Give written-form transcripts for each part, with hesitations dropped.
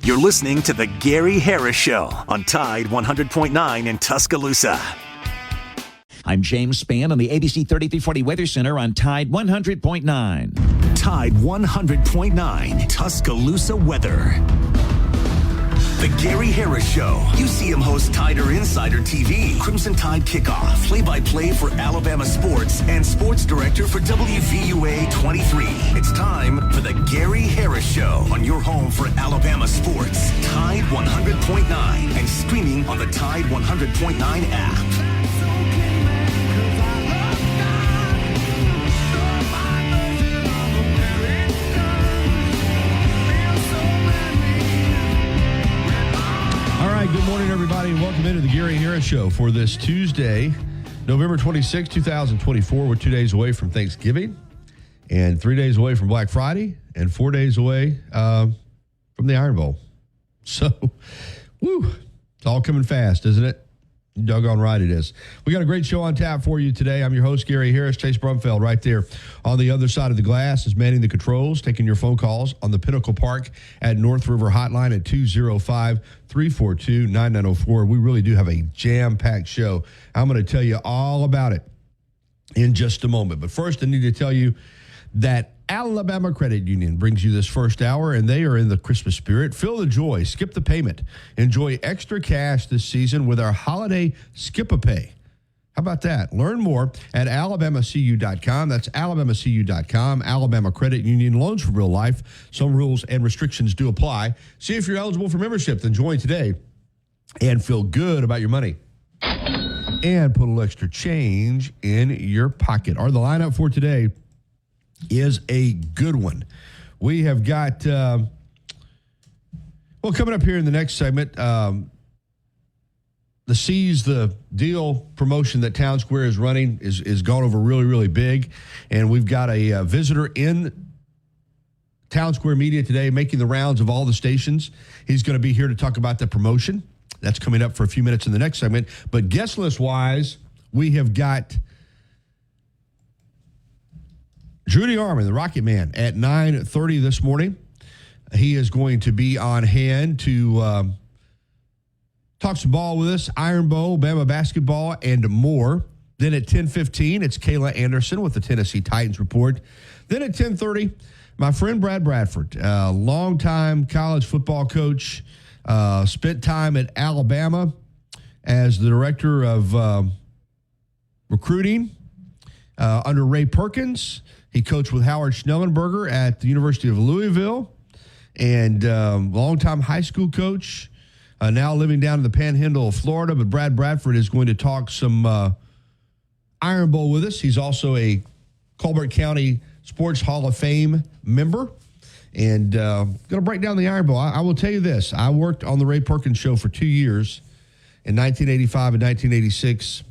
You're listening to The Gary Harris Show on Tide 100.9 in Tuscaloosa. I'm James Spann on the ABC 3340 Weather Center on Tide 100.9. Tide 100.9 Tuscaloosa weather. The Gary Harris Show. UCM hosts Tider Insider TV, Crimson Tide Kickoff, play-by-play for Alabama sports, and sports director for WVUA 23. It's time for the Gary Harris Show on your home for Alabama sports. Tide 100.9 and streaming on the Tide 100.9 app. Good morning, everybody, and welcome into the Gary Harris Show for this Tuesday, November 26, 2024. We're 2 days away from Thanksgiving and 3 days away from Black Friday and 4 days away from the Iron Bowl. So, it's all coming fast, isn't it? Doggone right it is. We got a great show on tap for you today. I'm your host, Gary Harris. Chase Brumfeld right there on the other side of the glass is manning the controls, taking your phone calls on the Pinnacle Park at North River Hotline at 205-342-9904. We really do have a jam-packed show. I'm going to tell you all about it in just a moment. But first, I need to tell you that Alabama Credit Union brings you this first hour, and they are in the Christmas spirit. Feel the joy. Skip the payment. Enjoy extra cash this season with our holiday Skip-a-Pay. How about that? Learn more at alabamacu.com. That's alabamacu.com. Alabama Credit Union, loans for real life. Some rules and restrictions do apply. See if you're eligible for membership. Then join today and feel good about your money. And put a little extra change in your pocket. The lineup for today is a good one. We have got, coming up here in the next segment, the Seize the Deal promotion that Town Square is running is gone over really, really big. And we've got a visitor in Town Square Media today making the rounds of all the stations. He's going to be here to talk about the promotion. That's coming up for a few minutes in the next segment. But guest list-wise, we have got Judy Arman, the Rocket Man, at 9:30 this morning. He is going to be on hand to talk some ball with us, Iron Bowl, Bama basketball, and more. Then at 10:15, it's Kayla Anderson with the Tennessee Titans report. Then at 10:30, my friend Brad Bradford, longtime college football coach, spent time at Alabama as the director of recruiting under Ray Perkins. He coached with Howard Schnellenberger at the University of Louisville, and longtime high school coach, now living down in the Panhandle of Florida. But Brad Bradford is going to talk some Iron Bowl with us. He's also a Colbert County Sports Hall of Fame member, and going to break down the Iron Bowl. I will tell you this. I worked on the Ray Perkins show for 2 years in 1985 and 1986,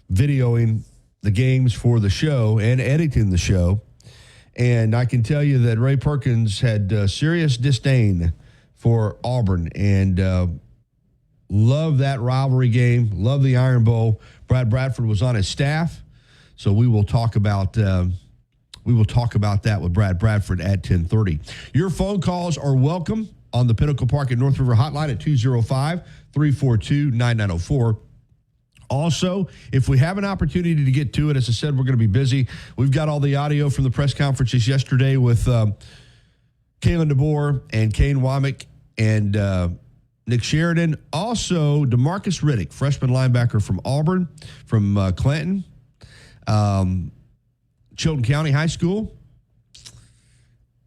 videoing the games for the show and editing the show. And I can tell you that Ray Perkins had serious disdain for Auburn and loved that rivalry game, loved the Iron Bowl. Brad Bradford was on his staff, so we will talk about that with Brad Bradford at 10:30. Your phone calls are welcome on the Pinnacle Park at North River Hotline at 205-342-9904. Also, if we have an opportunity to get to it, as I said, we're going to be busy. We've got all the audio from the press conferences yesterday with Kalen DeBoer and Kane Womack and Nick Sheridan. Also, DeMarcus Riddick, freshman linebacker from Auburn, from Clanton, Chilton County High School.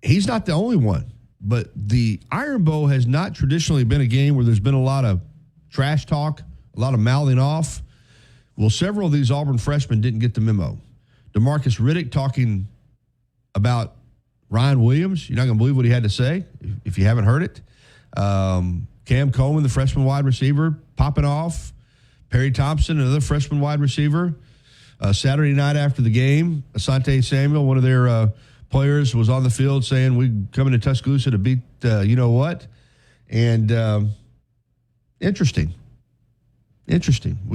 He's not the only one, but the Iron Bowl has not traditionally been a game where there's been a lot of trash talk, a lot of mouthing off. Well, several of these Auburn freshmen didn't get the memo. DeMarcus Riddick talking about Ryan Williams. You're not going to believe what he had to say if you haven't heard it. Cam Coleman, the freshman wide receiver, popping off. Perry Thompson, another freshman wide receiver. Saturday night after the game, Asante Samuel, one of their players, was on the field saying, "We coming to Tuscaloosa to beat you know what." And interesting. We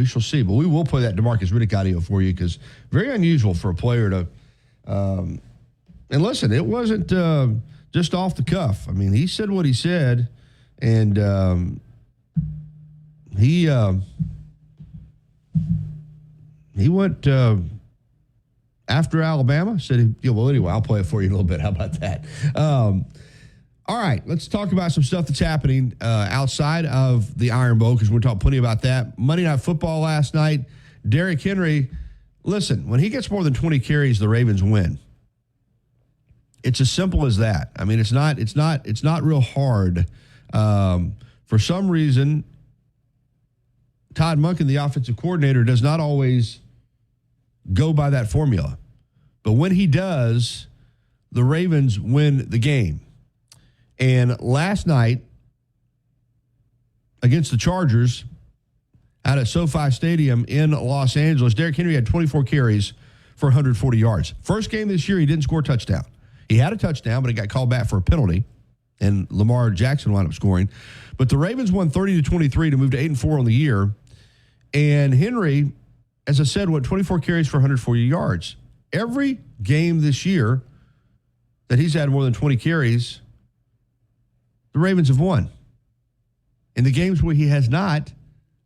shall see. But we will play that DeMarcus Riddick audio for you because very unusual for a player to and listen, it wasn't just off the cuff. I mean, he said what he said, and he went after Alabama. Said, well, anyway, I'll play it for you in a little bit. How about that? All right, let's talk about some stuff that's happening outside of the Iron Bowl, because we're talking plenty about that. Monday Night Football last night. Derrick Henry, listen, when he gets more than 20 carries, the Ravens win. It's as simple as that. I mean, it's not real hard. For some reason, Todd Monken, the offensive coordinator, does not always go by that formula. But when he does, the Ravens win the game. And last night, against the Chargers, out at SoFi Stadium in Los Angeles, Derrick Henry had 24 carries for 140 yards. First game this year, he didn't score a touchdown. He had a touchdown, but he got called back for a penalty, and Lamar Jackson wound up scoring. But the Ravens won 30-23 to move to 8-4 on the year. And Henry, as I said, went 24 carries for 140 yards. Every game this year that he's had more than 20 carries, the Ravens have won. In the games where he has not,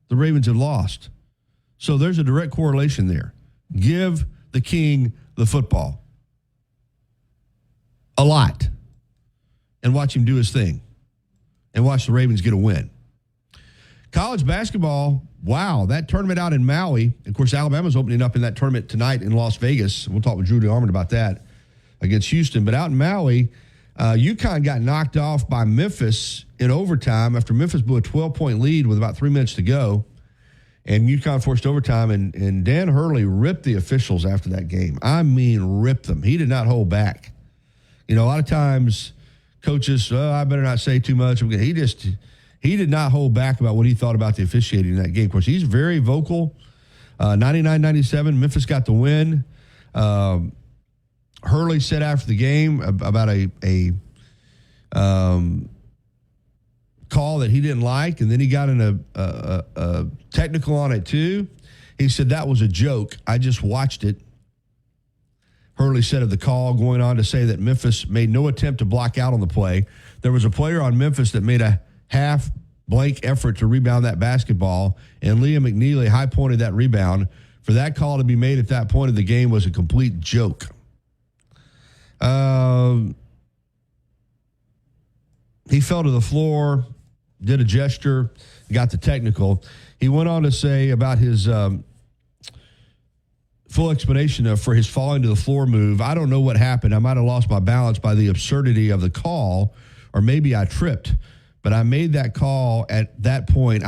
the Ravens have lost. So there's a direct correlation there. Give the king the football. A lot. And watch him do his thing. And watch the Ravens get a win. College basketball, wow, that tournament out in Maui. Of course, Alabama's opening up in that tournament tonight in Las Vegas. We'll talk with Drew DeArmond about that against Houston. But out in Maui, UConn got knocked off by Memphis in overtime after Memphis blew a 12-point lead with about 3 minutes to go. And UConn forced overtime, and Dan Hurley ripped the officials after that game. I mean, ripped them. He did not hold back. You know, a lot of times coaches, I better not say too much. He did not hold back about what he thought about the officiating in that game. Of course, he's very vocal. 99-97, Memphis got the win. Hurley said after the game about a call that he didn't like, and then he got in a technical on it too. He said that was a joke. I just watched it. Hurley said of the call, going on to say that Memphis made no attempt to block out on the play. There was a player on Memphis that made a half blank effort to rebound that basketball, and Liam McNeely high-pointed that rebound. For that call to be made at that point of the game was a complete joke. He fell to the floor, did a gesture, got the technical. He went on to say about his full explanation for his falling to the floor move. I don't know what happened. I might have lost my balance by the absurdity of the call, or maybe I tripped. But I made that call at that point.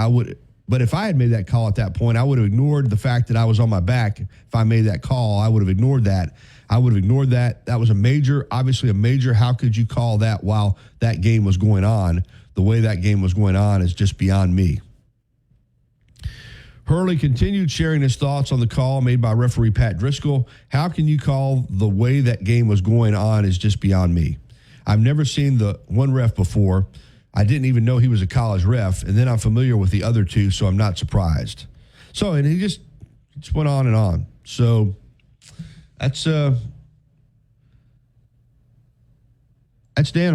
But if I had made that call at that point, I would have ignored the fact that I was on my back. If I made that call, I would have ignored that. That was obviously a major. How could you call that while that game was going on? The way that game was going on is just beyond me. Hurley continued sharing his thoughts on the call made by referee Pat Driscoll. How can you call the way that game was going on is just beyond me. I've never seen the one ref before. I didn't even know he was a college ref, and then I'm familiar with the other two, so I'm not surprised. So, and he just went on and on. So that's Dan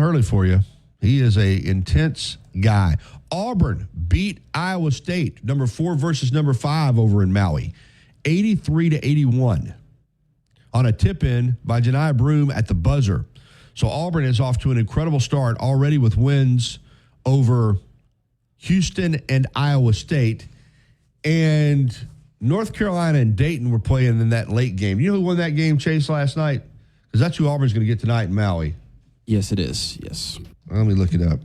Hurley for you. He is a intense guy. Auburn beat Iowa State, number 4 versus number 5 over in Maui, 83-81 on a tip-in by Janai Broome at the buzzer. So Auburn is off to an incredible start already with wins over Houston and Iowa State. And North Carolina and Dayton were playing in that late game. You know who won that game, Chase, last night? Because that's who Auburn's going to get tonight in Maui. Yes, it is. Yes. Let me look it up.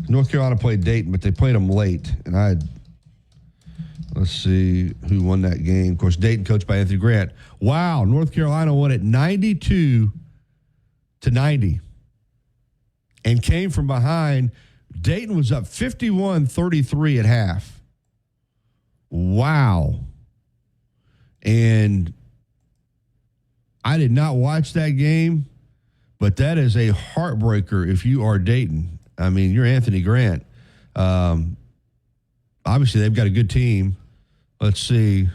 North Carolina played Dayton, but they played them late. And let's see who won that game. Of course, Dayton coached by Anthony Grant. Wow, North Carolina won it 92-90 and came from behind. Dayton was up 51-33 at half. Wow. And I did not watch that game, but that is a heartbreaker if you are Dayton. I mean, you're Anthony Grant. Obviously, they've got a good team. Let's see.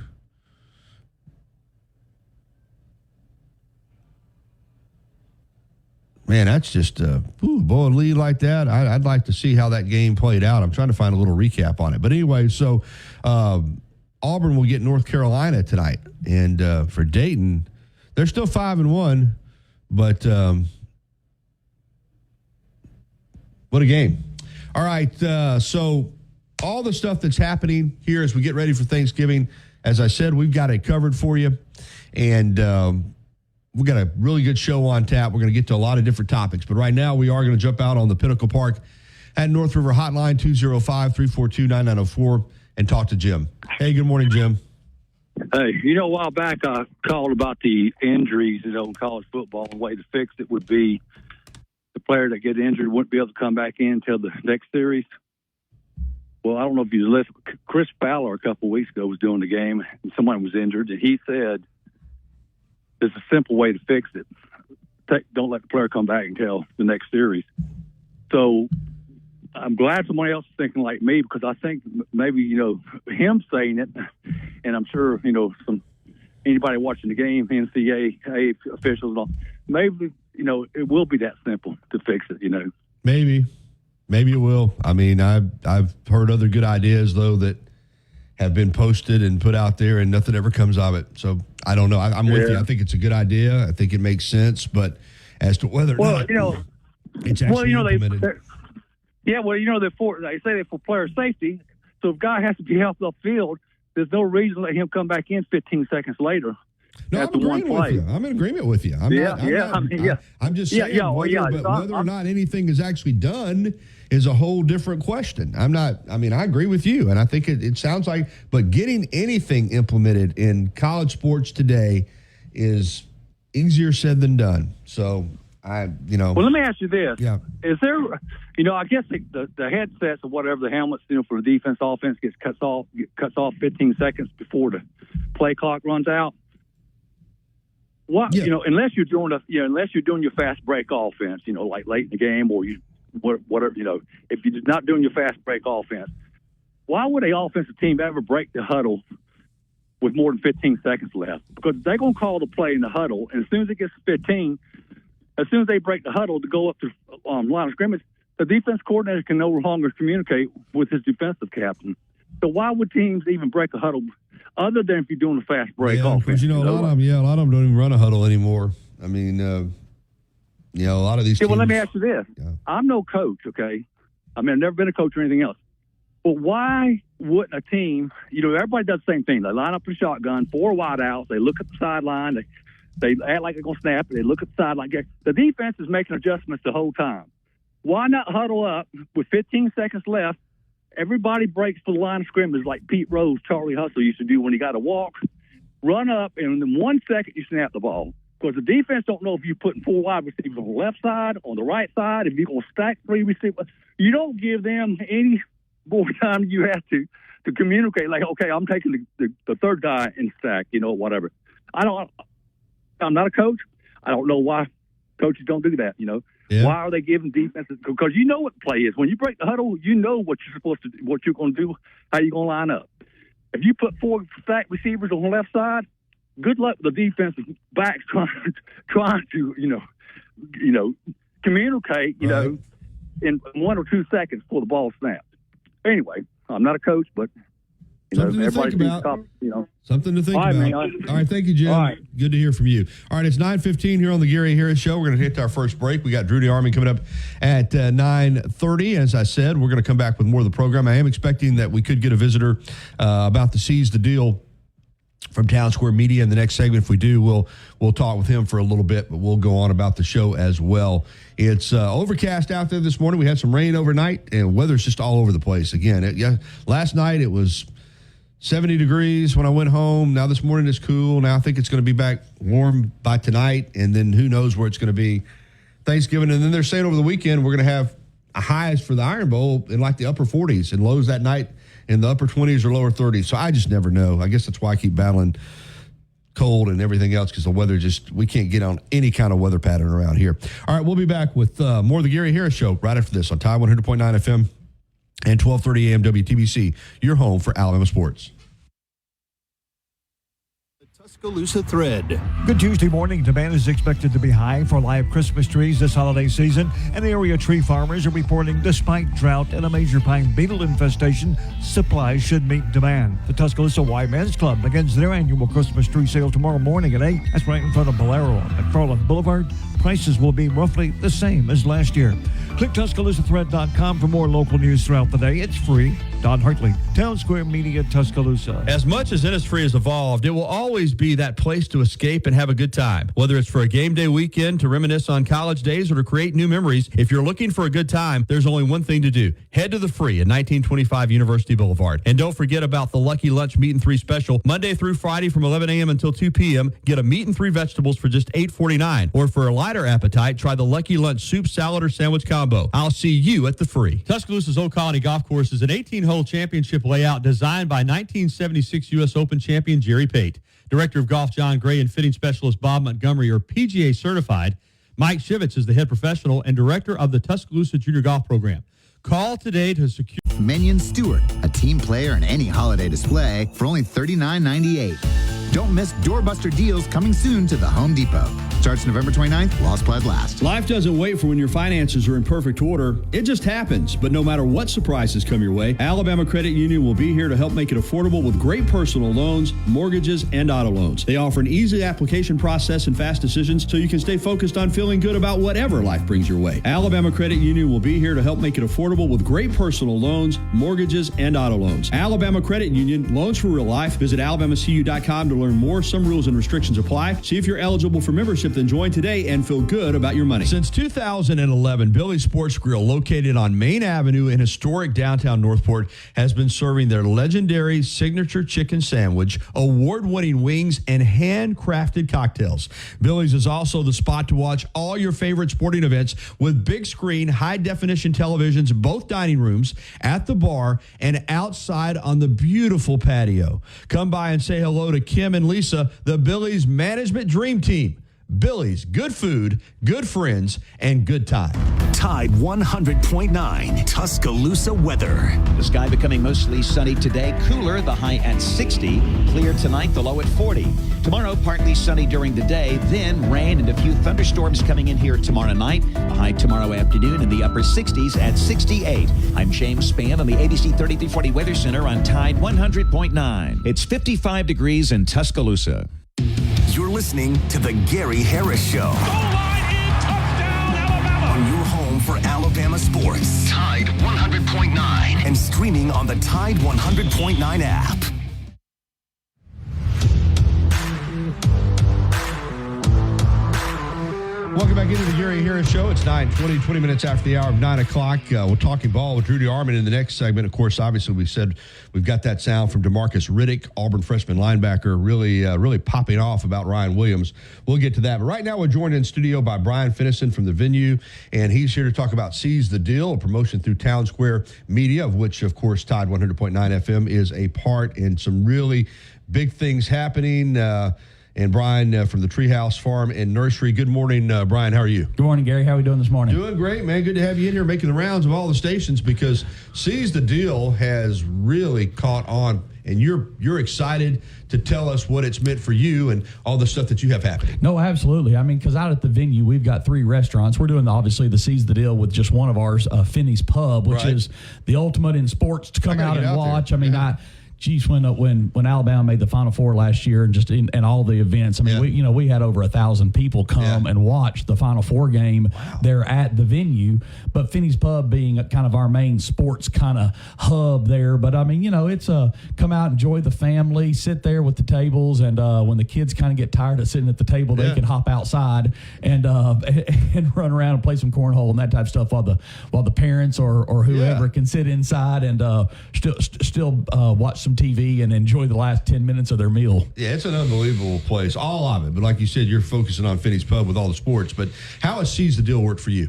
Man, that's just boy, a lead like that. I'd like to see how that game played out. I'm trying to find a little recap on it. But anyway, so Auburn will get North Carolina tonight. And for Dayton, they're still 5-1, but what a game. All right, so all the stuff that's happening here as we get ready for Thanksgiving, as I said, we've got it covered for you. And we've got a really good show on tap. We're going to get to a lot of different topics. But right now, we are going to jump out on the Pinnacle Park at North River Hotline, 205-342-9904, and talk to Jim. Hey, good morning, Jim. Hey, a while back I called about the injuries, in college football. And the way to fix it would be the player that gets injured wouldn't be able to come back in until the next series. Well, I don't know if you listened. Chris Fowler a couple of weeks ago was doing the game, and someone was injured, and he said there's a simple way to fix it. Don't let the player come back until the next series. So I'm glad someone else is thinking like me, because I think maybe, him saying it, and I'm sure, anybody watching the game, NCAA officials and all, maybe, it will be that simple to fix it, Maybe it will. I mean, I've heard other good ideas, though, that have been posted and put out there, and nothing ever comes of it. So I don't know. I'm with you. I think it's a good idea. I think it makes sense. But as to whether or not it's actually implemented. They say they're for player safety. So if a guy has to be helped up field, there's no reason to let him come back in 15 seconds later. No, I'm agreeing with you. I'm in agreement with you. I'm just saying whether or not anything is actually done is a whole different question. I agree with you, and I think it sounds like, but getting anything implemented in college sports today is easier said than done. So Well, let me ask you this. Yeah. Is there, I guess the headsets or whatever, the helmets, for the defense, offense cuts off 15 seconds before the play clock runs out. What unless you're doing your fast break offense, like late in the game, or whatever, if you're not doing your fast break offense, why would a offensive team ever break the huddle with more than 15 seconds left? Because they're going to call the play in the huddle, and as soon as it gets to 15, as soon as they break the huddle to go up to line of scrimmage, the defense coordinator can no longer communicate with his defensive captain. So why would teams even break a huddle other than if you're doing a fast break offense? Because a lot of them don't even run a huddle anymore. I mean, a lot of these teams. Well, let me ask you this. Yeah. I'm no coach, okay? I've never been a coach or anything else. But why wouldn't a team, everybody does the same thing. They line up the shotgun, 4 wide outs. They look at the sideline. They act like they're going to snap. They look at the sideline. The defense is making adjustments the whole time. Why not huddle up with 15 seconds left? Everybody breaks for the line of scrimmage like Pete Rose, Charlie Hustle used to do when he got to walk. Run up, and in 1 second you snap the ball. Because the defense don't know if you're putting 4 wide receivers on the left side, on the right side, if you're going to stack 3 receivers. You don't give them any more time than you have to communicate. Like, okay, I'm taking the third guy in stack, whatever. I'm not a coach. I don't know why coaches don't do that, Yeah. Why are they giving defenses? Because you know what the play is. When you break the huddle, you know what you're supposed to do, what you're going to do, how you're going to line up. If you put 4 stacked receivers on the left side, good luck with the defensive backs trying to, communicate, right, in 1 or 2 seconds before the ball snaps. Anyway, I'm not a coach, but something to think about. Something to think All right, about. man. All right, thank you, Jim. All right. Good to hear from you. All right, it's 9:15 here on the Gary Harris Show. We're going to hit our first break. We got Drew DeArmond coming up at 9:30. As I said, we're going to come back with more of the program. I am expecting that we could get a visitor about to seize the deal from Town Square Media in the next segment. If we do, we'll talk with him for a little bit, but we'll go on about the show as well. It's overcast out there this morning. We had some rain overnight, and weather's just all over the place. Again, last night it was 70 degrees when I went home. Now this morning it's cool. Now I think it's going to be back warm by tonight, and then who knows where it's going to be Thanksgiving. And then they're saying over the weekend we're going to have highs for the Iron Bowl in like the upper 40s and lows that night in the upper 20s or lower 30s. So I just never know. I guess that's why I keep battling cold and everything else, because the weather we can't get on any kind of weather pattern around here. All right, we'll be back with more of the Gary Harris Show right after this on Tide 100.9 FM and 1230 AM WTBC, your home for Alabama sports. Tuscaloosa Thread. Good Tuesday morning. Demand is expected to be high for live Christmas trees this holiday season, and area tree farmers are reporting despite drought and a major pine beetle infestation, supplies should meet demand. The Tuscaloosa Y Men's Club begins their annual Christmas tree sale tomorrow morning at 8. That's right in front of Bolero on McFarland Boulevard. Prices will be roughly the same as last year. Click TuscaloosaThread.com for more local news throughout the day. It's free. Don Hartley, Town Square Media, Tuscaloosa. As much as Innisfree has evolved, it will always be that place to escape and have a good time. Whether it's for a game day weekend, to reminisce on college days, or to create new memories, if you're looking for a good time, there's only one thing to do. Head to the Free at 1925 University Boulevard. And don't forget about the Lucky Lunch Meat and 3 special. Monday through Friday from 11 a.m. until 2 p.m. Get a meat and 3 vegetables for just $8.49. Or for a lighter appetite, try the Lucky Lunch soup, salad, or sandwich combo. I'll see you at the Free. Tuscaloosa's Old Colony Golf Course is an 18-hole championship layout designed by 1976 U.S. Open champion Jerry Pate. Director of Golf John Gray and fitting specialist Bob Montgomery are PGA certified. Mike Shivitz is the head professional and director of the Tuscaloosa Junior Golf Program. Call today to secure Minion Stewart, a team player in any holiday display for only $39.98. Don't miss doorbuster deals coming soon to the Home Depot. Starts November 29th, while supplies last. Life doesn't wait for when your finances are in perfect order. It just happens. But no matter what surprises come your way, Alabama Credit Union will be here to help make it affordable with great personal loans, mortgages, and auto loans. They offer an easy application process and fast decisions so you can stay focused on feeling good about whatever life brings your way. Alabama Credit Union will be here to help make it affordable with great personal loans, mortgages, and auto loans. Alabama Credit Union, loans for real life. Visit alabamacu.com to learn more. Some rules and restrictions apply. See if you're eligible for membership, then join today and feel good about your money. Since 2011, Billy's Sports Grill, located on Main Avenue in historic downtown Northport, has been serving their legendary signature chicken sandwich, award-winning wings, and handcrafted cocktails. Billy's is also the spot to watch all your favorite sporting events with big screen, high-definition televisions, both dining rooms, at the bar, and outside on the beautiful patio. Come by and say hello to Kim and Lisa, the Billy's Management Dream Team. Billy's, good food, good friends, and good time. Tide 100.9 Tuscaloosa weather. The sky becoming mostly sunny today, cooler, the high at 60. Clear tonight, the low at 40. Tomorrow, partly sunny during the day, then rain and a few thunderstorms coming in here tomorrow night. The high tomorrow afternoon in the upper 60s at 68. I'm James Spann on the ABC 3340 Weather Center on Tide 100.9. It's 55 degrees in Tuscaloosa. You're listening to The Gary Harris Show. Goal line in, touchdown, Alabama. On your home for Alabama sports. Tide 100.9. And streaming on the Tide 100.9 app. Welcome back into the Gary Harris Show. It's 9:20, 20 minutes after the hour of 9 o'clock. We're talking ball with Rudy Armand in the next segment. Of course, obviously, we said we've got that sound from DeMarcus Riddick, Auburn freshman linebacker, really popping off about Ryan Williams. We'll get to that. But right now, we're joined in studio by Brian Finnison from The Venue, and he's here to talk about Seize the Deal, a promotion through Town Square Media, of which, of course, Tide 100.9 FM is a part, and some really big things happening. And Brian from the Treehouse Farm and Nursery. Good morning, Brian. How are you? Good morning, Gary. How are we doing this morning? Doing great, man. Good to have you in here making the rounds of all the stations, because Seize the Deal has really caught on, and you're excited to tell us what it's meant for you and all the stuff that you have happening. No, absolutely. I mean, because out at the Venue, we've got 3 restaurants. We're doing, obviously, the Seize the Deal with just one of ours, Finney's Pub, which is the ultimate in sports to come out and watch. There. I mean, Geez, when Alabama made the Final Four last year and just in all the events, I mean, we had over 1,000 people come and watch the Final Four game there at the Venue. But Finney's Pub being kind of our main sports kind of hub there. But I mean, it's come out, enjoy the family, sit there with the tables, and when the kids kind of get tired of sitting at the table, they can hop outside and run around and play some cornhole and that type of stuff while the parents or whoever can sit inside and still watch some TV and enjoy the last 10 minutes of their meal. Yeah, it's an unbelievable place, all of it. But like you said, you're focusing on Finney's Pub with all the sports. But how has Seize the Deal worked for you?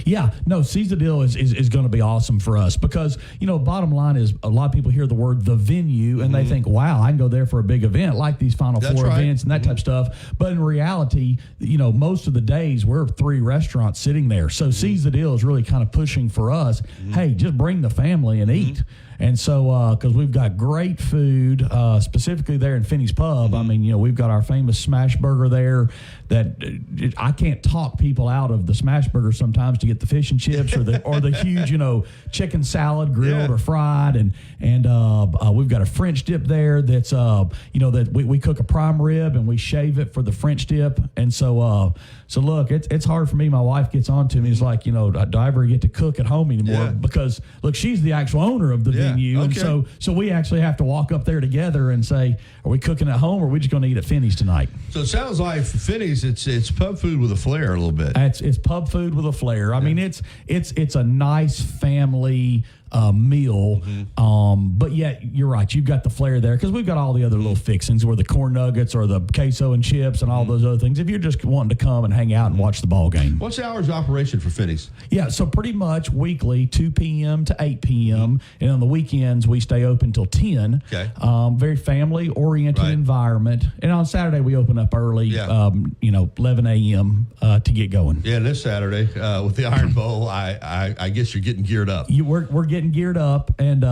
Yeah, no, Seize the Deal is going to be awesome for us because, bottom line is a lot of people hear the word the Venue and they think, wow, I can go there for a big event like these Final Four events and that type of stuff. But in reality, most of the days we're 3 restaurants sitting there. So Seize the Deal is really kind of pushing for us, hey, just bring the family and eat. And so, because we've got great food, specifically there in Finney's Pub. I mean, we've got our famous smash burger there that I can't talk people out of the smash burger sometimes to get the fish and chips or the huge, chicken salad grilled or fried. And we've got a French dip there that's, that we cook a prime rib and we shave it for the French dip. And so look, it's hard for me. My wife gets on to me. It's like, do I ever get to cook at home anymore? Yeah. Because look, she's the actual owner of the venue. Okay. And so we actually have to walk up there together and say, are we cooking at home or are we just going to eat at Finney's tonight? So it sounds like for Finney's, it's pub food with a flair a little bit. It's pub food with a flair. I mean, it's a nice family meal, but yet you're right. You've got the flair there because we've got all the other little fixings, where the corn nuggets or the queso and chips and all those other things. If you're just wanting to come and hang out and watch the ball game, what's the hours of operation for Finney's? Yeah, so pretty much weekly, 2 p.m. to 8 p.m. And on the weekends we stay open till 10. Okay. Very family oriented environment, and on Saturday we open up early. 11 a.m. To get going. Yeah, and this Saturday with the Iron Bowl, I guess you're getting geared up. We're getting geared up, and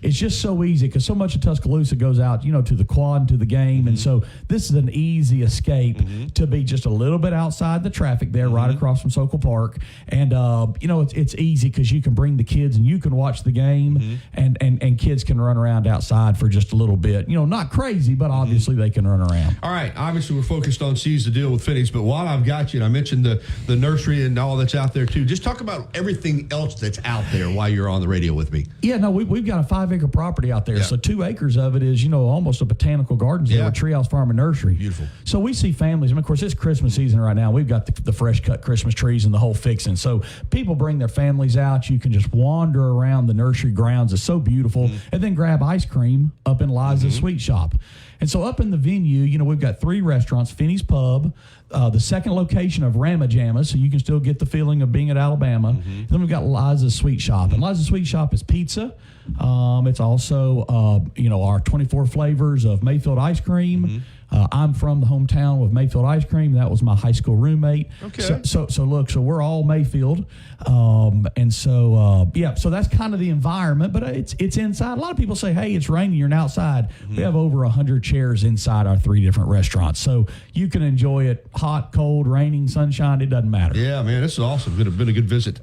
it's just so easy because so much of Tuscaloosa goes out, to the quad and to the game, and so this is an easy escape to be just a little bit outside the traffic there, right across from Sokol Park, and it's easy because you can bring the kids and you can watch the game, and kids can run around outside for just a little bit, not crazy, but obviously they can run around. All right, obviously we're focused on Seize the Deal with Finney's, but while I've got you, and I mentioned the nursery and all that's out there too, just talk about everything else that's out there while you're on the radio with me. Yeah, no, we've got a 5-acre property out there. Yeah. So 2 acres of it is, almost a botanical gardens there with Treehouse Farm and Nursery. Beautiful. So we see families, and of course it's Christmas season right now. We've got the fresh cut Christmas trees and the whole fixing. So people bring their families out. You can just wander around the nursery grounds. It's so beautiful. And then grab ice cream up in Liza's Sweet Shop. And so up in the venue, we've got 3 restaurants: Finney's Pub, the second location of Ramajama, so you can still get the feeling of being at Alabama. And then we've got Liza's Sweet Shop. And Liza's Sweet Shop is pizza. It's also, our 24 flavors of Mayfield ice cream. I'm from the hometown of Mayfield ice cream. That was my high school roommate. Okay. So look, so we're all Mayfield. And so that's kind of the environment, but it's inside. A lot of people say, hey, it's raining, you're outside. We have over 100 chairs inside our 3 different restaurants. So you can enjoy it hot, cold, raining, sunshine, it doesn't matter. Yeah, man, this is awesome. Been a good visit.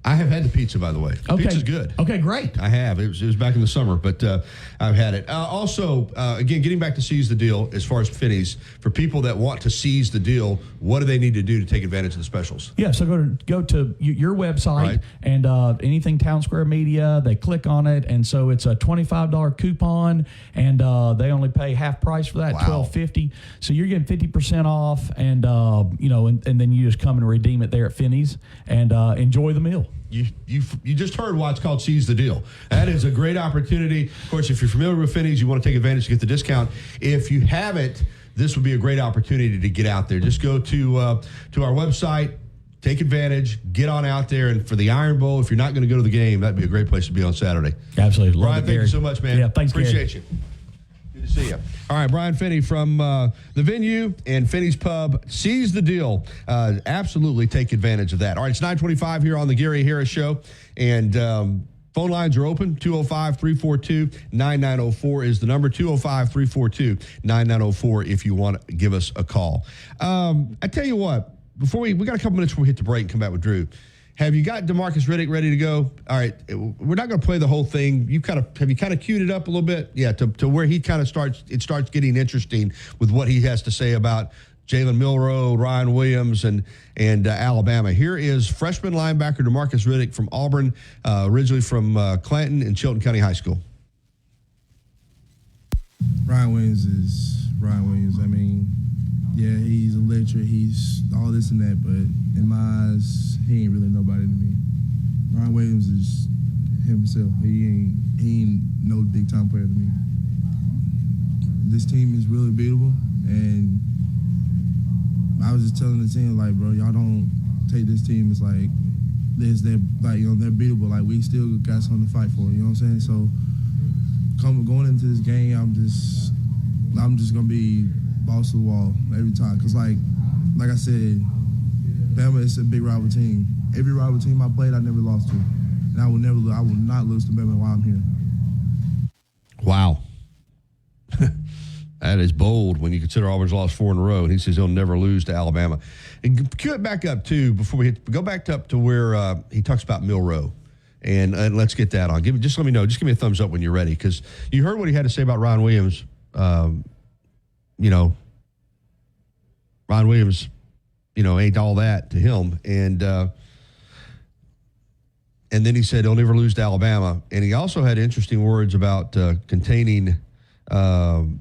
I have had the pizza, by the way. The pizza's good. Okay, great. I have. It was back in the summer, but I've had it. Also, again, getting back to Seize the Deal, as far as Finney's, for people that want to seize the deal, what do they need to do to take advantage of the specials? Yeah, so go to your website, and anything Town Square Media, they click on it, and so it's a $25 coupon, and they only pay half price for that, $12.50. So you're getting 50% off, and and then you just come and redeem it there at Finney's and enjoy the meal. You just heard why it's called Seize the Deal. That is a great opportunity. Of course, if you're familiar with Finney's, you want to take advantage to get the discount. If you haven't, this would be a great opportunity to get out there. Just go to our website, take advantage, get on out there. And for the Iron Bowl, if you're not going to go to the game, that'd be a great place to be on Saturday. Absolutely. Brian, thank you so much, man. Yeah, thanks, Appreciate you. Good to see you. All right, Brian Finney from the venue and Finney's Pub. Seize the Deal. Absolutely take advantage of that. All right, it's 9:25 here on the Gary Harris Show. And phone lines are open. 205-342-9904 is the number. 205-342-9904 if you want to give us a call. I tell you what, before we got a couple minutes before we hit the break and come back with Drew. Have you got DeMarcus Riddick ready to go? All right, we're not going to play the whole thing. Have you kind of queued it up a little bit? Yeah, to where he kind of starts getting interesting with what he has to say about Jalen Milroe, Ryan Williams, and Alabama. Here is freshman linebacker DeMarcus Riddick from Auburn, originally from Clanton and Chilton County High School. Ryan Williams is Ryan Williams. I mean, yeah, he's electric. He's all this and that, but in my eyes, he ain't really nobody to me. Ryan Williams is himself. He ain't no big time player to me. This team is really beatable, and I was just telling the team, like, bro, y'all don't take this team as like this. They're like, they're beatable. Like, we still got something to fight for. You know what I'm saying? So, going into this game, I'm just gonna be balls to the wall every time. Cause like I said, Bama is a big rival team. Every rival team I played, I never lost to. And and I will not lose to Bama while I'm here. Wow. That is bold when you consider Auburn's lost 4 in a row, and he says he'll never lose to Alabama. And cue it back up, too, before we go back up to where he talks about Milroe. And let's get that on. Just let me know. Just give me a thumbs up when you're ready, because you heard what he had to say about Ryan Williams. Ryan Williams, ain't all that to him. And then he said he'll never lose to Alabama. And he also had interesting words about containing Jalen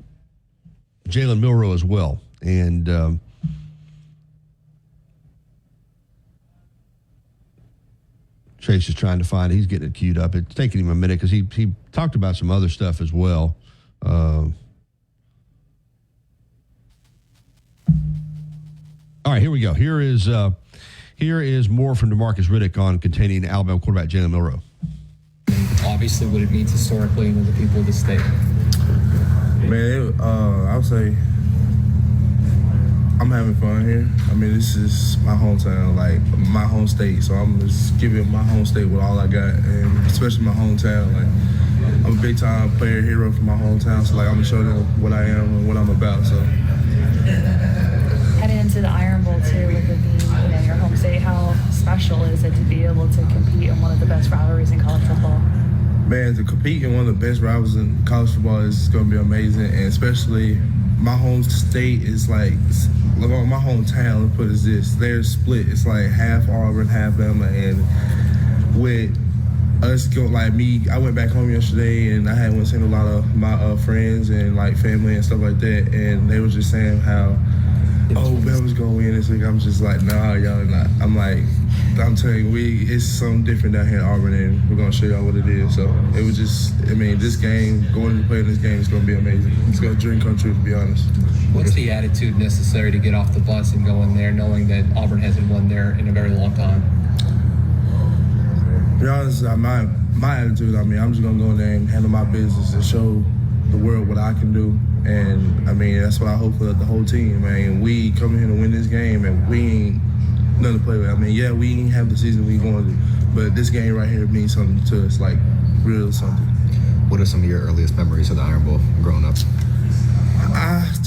Milroe as well. And Chase is trying to find it. He's getting it queued up. It's taking him a minute because he talked about some other stuff as well. All right, here we go. Here is more from DeMarcus Riddick on containing Alabama quarterback Jalen Milroe. Obviously, what it means historically and to the people of the state. Man, I would say I'm having fun here. I mean, this is my hometown, like my home state. So I'm just giving my home state with all I got, and especially my hometown. Like, I'm a big-time player, hero for my hometown. So, like, I'm gonna show them what I am and what I'm about. So, heading into the Iron Bowl too, with it being your home state, how special is it to be able to compete in one of the best rivalries in college football? Man, to compete in one of the best rivals in college football is going to be amazing, and especially my home state is like my hometown. Let's put it as this: they're split. It's like half Auburn, half Bama, and with us going like me, I went back home yesterday, and I had went seen a lot of my friends and like family and stuff like that, and they were just saying how, oh, Bama's gonna win this week. I'm just like, nah, y'all not. I'm telling you, it's something different down here in Auburn, and we're gonna show y'all what it is. So it was just, this game, going to play in this game is gonna be amazing. It's gonna dream come true, to be honest. What's the attitude necessary to get off the bus and go in there, knowing that Auburn hasn't won there in a very long time? To be honest, my attitude, I'm just gonna go in there and handle my business and show the world what I can do. And that's what I hope for the whole team, man. We come here to win this game, and we ain't nothing to play with. We ain't have the season we wanted, but this game right here means something to us, like real something. What are some of your earliest memories of the Iron Bowl growing up? To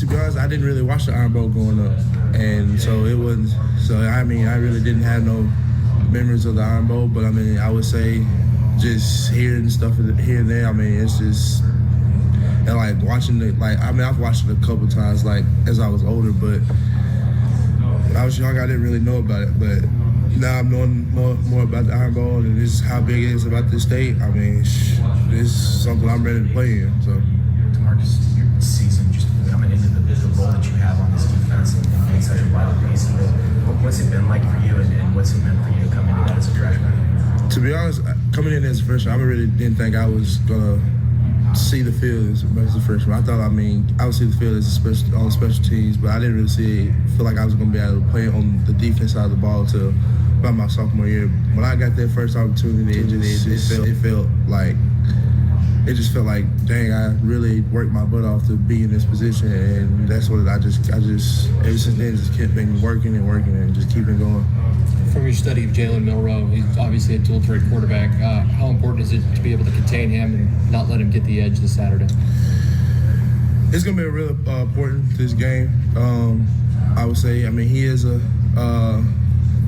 be honest, I didn't really watch the Iron Bowl growing up, and so it wasn't. So I really didn't have no memories of the Iron Bowl, but I would say just hearing stuff here and there. It's just. And like watching I've watched it a couple times, like as I was older, but when I was young, I didn't really know about it. But now I'm knowing more about the Iron Bowl, and this is how big it is about this state. This is something I'm ready to play in. So, DeMarcus, your season, just coming into the role that you have on this defense and being such a vital piece of it, what's it been like for you, and what's it meant for you to come into that as a freshman? To be honest, coming in as a freshman, I really didn't think I was gonna see the field as a freshman. I thought, I would see the field as on special teams, but I didn't really feel like I was going to be able to play on the defense side of the ball until about my sophomore year. When I got that first opportunity, it just felt like, dang, I really worked my butt off to be in this position, and that's what I just ever since then just kept working and just keeping going. From your study of Jalen Milroe, he's obviously a dual threat quarterback. How important is it to be able to contain him and not let him get the edge this Saturday? It's going to be really important to this game. I would say, he is a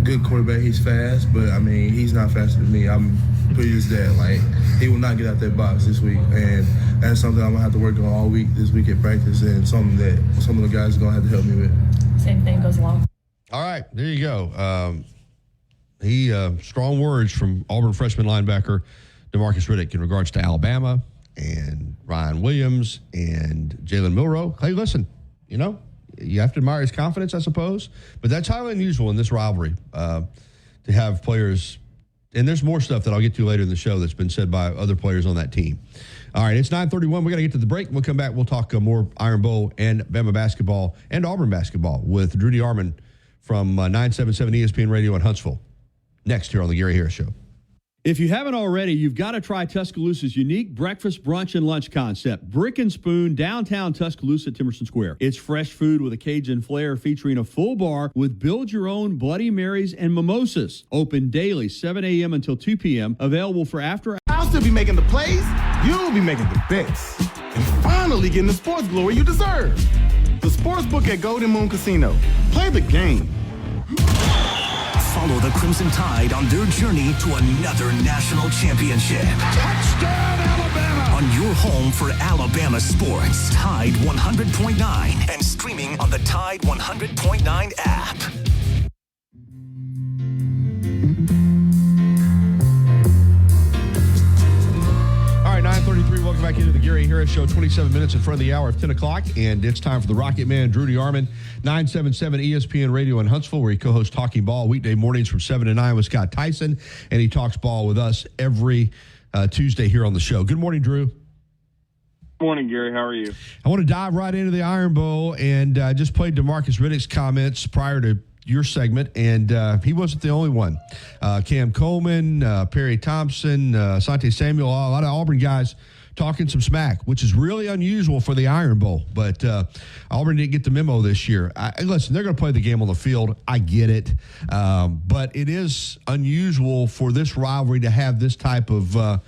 good quarterback. He's fast, but he's not faster than me. I'm pretty as that. Like, he will not get out that box this week, and that's something I'm gonna have to work on all week this week at practice, and something that some of the guys are gonna have to help me with. Same thing goes along. All right, there you go. Strong words from Auburn freshman linebacker DeMarcus Riddick in regards to Alabama and Ryan Williams and Jalen Milroe. Hey, listen, you have to admire his confidence, I suppose, but that's highly unusual in this rivalry to have players. And there's more stuff that I'll get to later in the show that's been said by other players on that team. All right, it's 9:31. We got to get to the break. We'll come back. We'll talk more Iron Bowl and Bama basketball and Auburn basketball with Drew DeArmond from 977 ESPN Radio in Huntsville. Next here on the Gary Harris Show. If you haven't already, you've got to try Tuscaloosa's unique breakfast, brunch, and lunch concept, Brick and Spoon, downtown Tuscaloosa, Timerson Square. It's fresh food with a Cajun flair featuring a full bar with build-your-own Bloody Marys and mimosas. Open daily, 7 a.m. until 2 p.m., available for after. I'll still be making the plays, you'll be making the bets, and finally getting the sports glory you deserve. The Sportsbook at Golden Moon Casino. Play the game. Follow the Crimson Tide on their journey to another national championship. Touchdown, Alabama! On your home for Alabama sports, Tide 100.9, and streaming on the Tide 100.9 app. All right, 9:33. Welcome back into the Gary Harris Show. 27 minutes in front of the hour of 10 o'clock, and it's time for the Rocket Man, Drew DeArmond, 977 ESPN Radio in Huntsville, where he co-hosts Talking Ball weekday mornings from 7 to 9 with Scott Tyson, and he talks ball with us every Tuesday here on the show. Good morning, Drew. Good morning, Gary. How are you? I want to dive right into the Iron Bowl, and just played DeMarcus Riddick's comments prior to your segment, and he wasn't the only one. Cam Coleman, Perry Thompson, Asante Samuel, a lot of Auburn guys talking some smack, which is really unusual for the Iron Bowl. But Auburn didn't get the memo this year. Listen, they're going to play the game on the field. I get it. But it is unusual for this rivalry to have this type of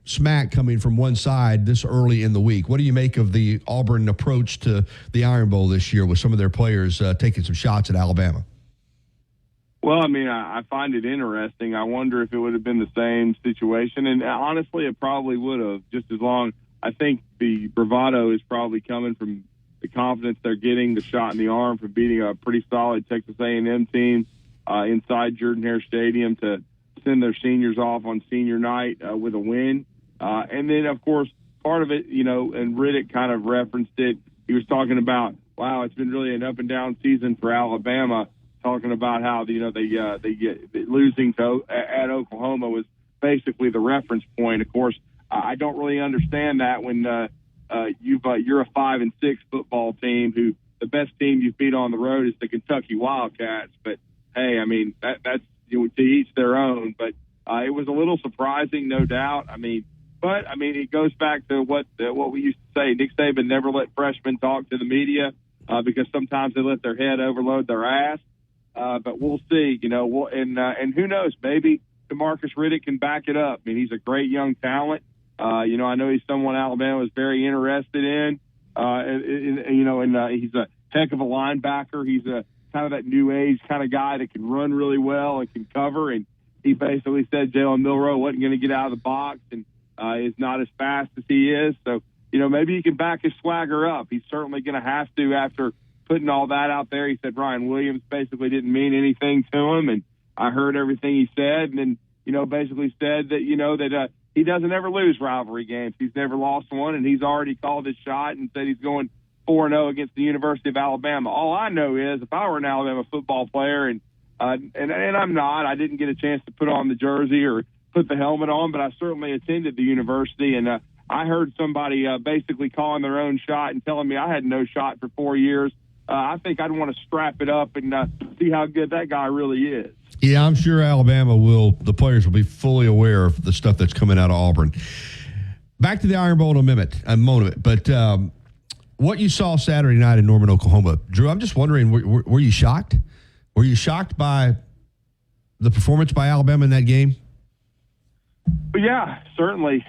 smack coming from one side this early in the week. What do you make of the Auburn approach to the Iron Bowl this year with some of their players taking some shots at Alabama? Well, I mean, I find it interesting. I wonder if it would have been the same situation. And honestly, it probably would have, just as long. I think the bravado is probably coming from the confidence they're getting, the shot in the arm from beating a pretty solid Texas A&M team inside Jordan-Hare Stadium to send their seniors off on senior night with a win. And then, of course, part of it, and Riddick kind of referenced it. He was talking about, wow, it's been really an up-and-down season for Alabama, talking about how, they get losing at Oklahoma was basically the reference point. Of course, I don't really understand that when you're a 5-6 football team who the best team you've beat on the road is the Kentucky Wildcats. But, hey, I mean, that's to each their own. But it was a little surprising, no doubt. But it goes back to what we used to say. Nick Saban never let freshmen talk to the media because sometimes they let their head overload their ass. But we'll see, and who knows, maybe DeMarcus Riddick can back it up. He's a great young talent. I know he's someone Alabama was very interested in, and he's a heck of a linebacker. He's a kind of that new age kind of guy that can run really well and can cover. And he basically said Jalen Milroe wasn't going to get out of the box and is not as fast as he is. So, maybe he can back his swagger up. He's certainly going to have to after putting all that out there. He said Ryan Williams basically didn't mean anything to him, and I heard everything he said, and then, basically said that, that he doesn't ever lose rivalry games. He's never lost one, and he's already called his shot and said he's going 4-0 against the University of Alabama. All I know is if I were an Alabama football player, and I'm not, I didn't get a chance to put on the jersey or put the helmet on, but I certainly attended the university, and I heard somebody basically calling their own shot and telling me I had no shot for 4 years. I think I'd want to strap it up and see how good that guy really is. Yeah, I'm sure the players will be fully aware of the stuff that's coming out of Auburn. Back to the Iron Bowl in a moment, but what you saw Saturday night in Norman, Oklahoma, Drew, I'm just wondering, were you shocked? Were you shocked by the performance by Alabama in that game? But yeah, certainly,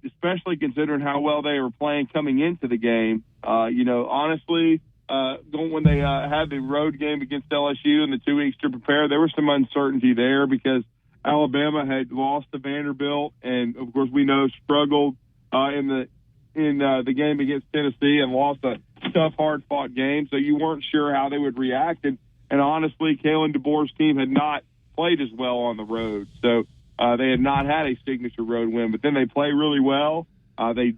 especially considering how well they were playing coming into the game. Honestly, when they had the road game against LSU in the 2 weeks to prepare, there was some uncertainty there because Alabama had lost to Vanderbilt, and of course we know struggled in the game against Tennessee and lost a tough, hard-fought game. So you weren't sure how they would react, and honestly, Kalen DeBoer's team had not played as well on the road, so they had not had a signature road win. But then they play really well. They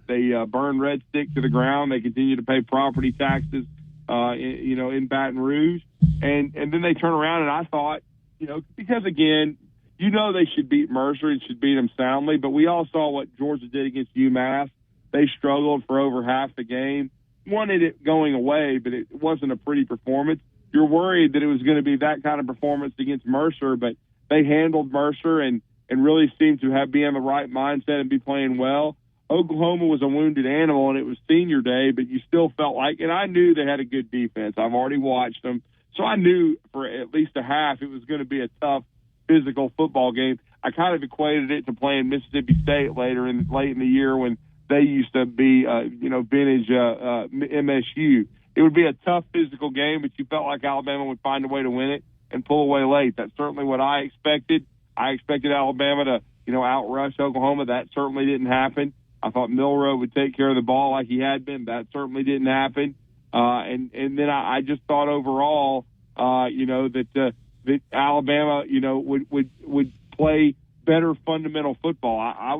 burn Red Stick to the ground. They continue to pay property taxes. In Baton Rouge, and then they turn around, and I thought, because again, they should beat Mercer and should beat them soundly, but we all saw what Georgia did against UMass. They struggled for over half the game, wanted it going away, but it wasn't a pretty performance. You're worried that it was going to be that kind of performance against Mercer, but they handled Mercer, and and really seemed to be in the right mindset and be playing well. Oklahoma was a wounded animal, and it was senior day, but you still felt like, and I knew they had a good defense. I've already watched them. So I knew for at least a half it was going to be a tough physical football game. I kind of equated it to playing Mississippi State late in the year when they used to be, vintage MSU. It would be a tough physical game, but you felt like Alabama would find a way to win it and pull away late. That's certainly what I expected. I expected Alabama to, outrush Oklahoma. That certainly didn't happen. I thought Milroe would take care of the ball like he had been. That certainly didn't happen. And then I just thought overall, that Alabama, would play better fundamental football. I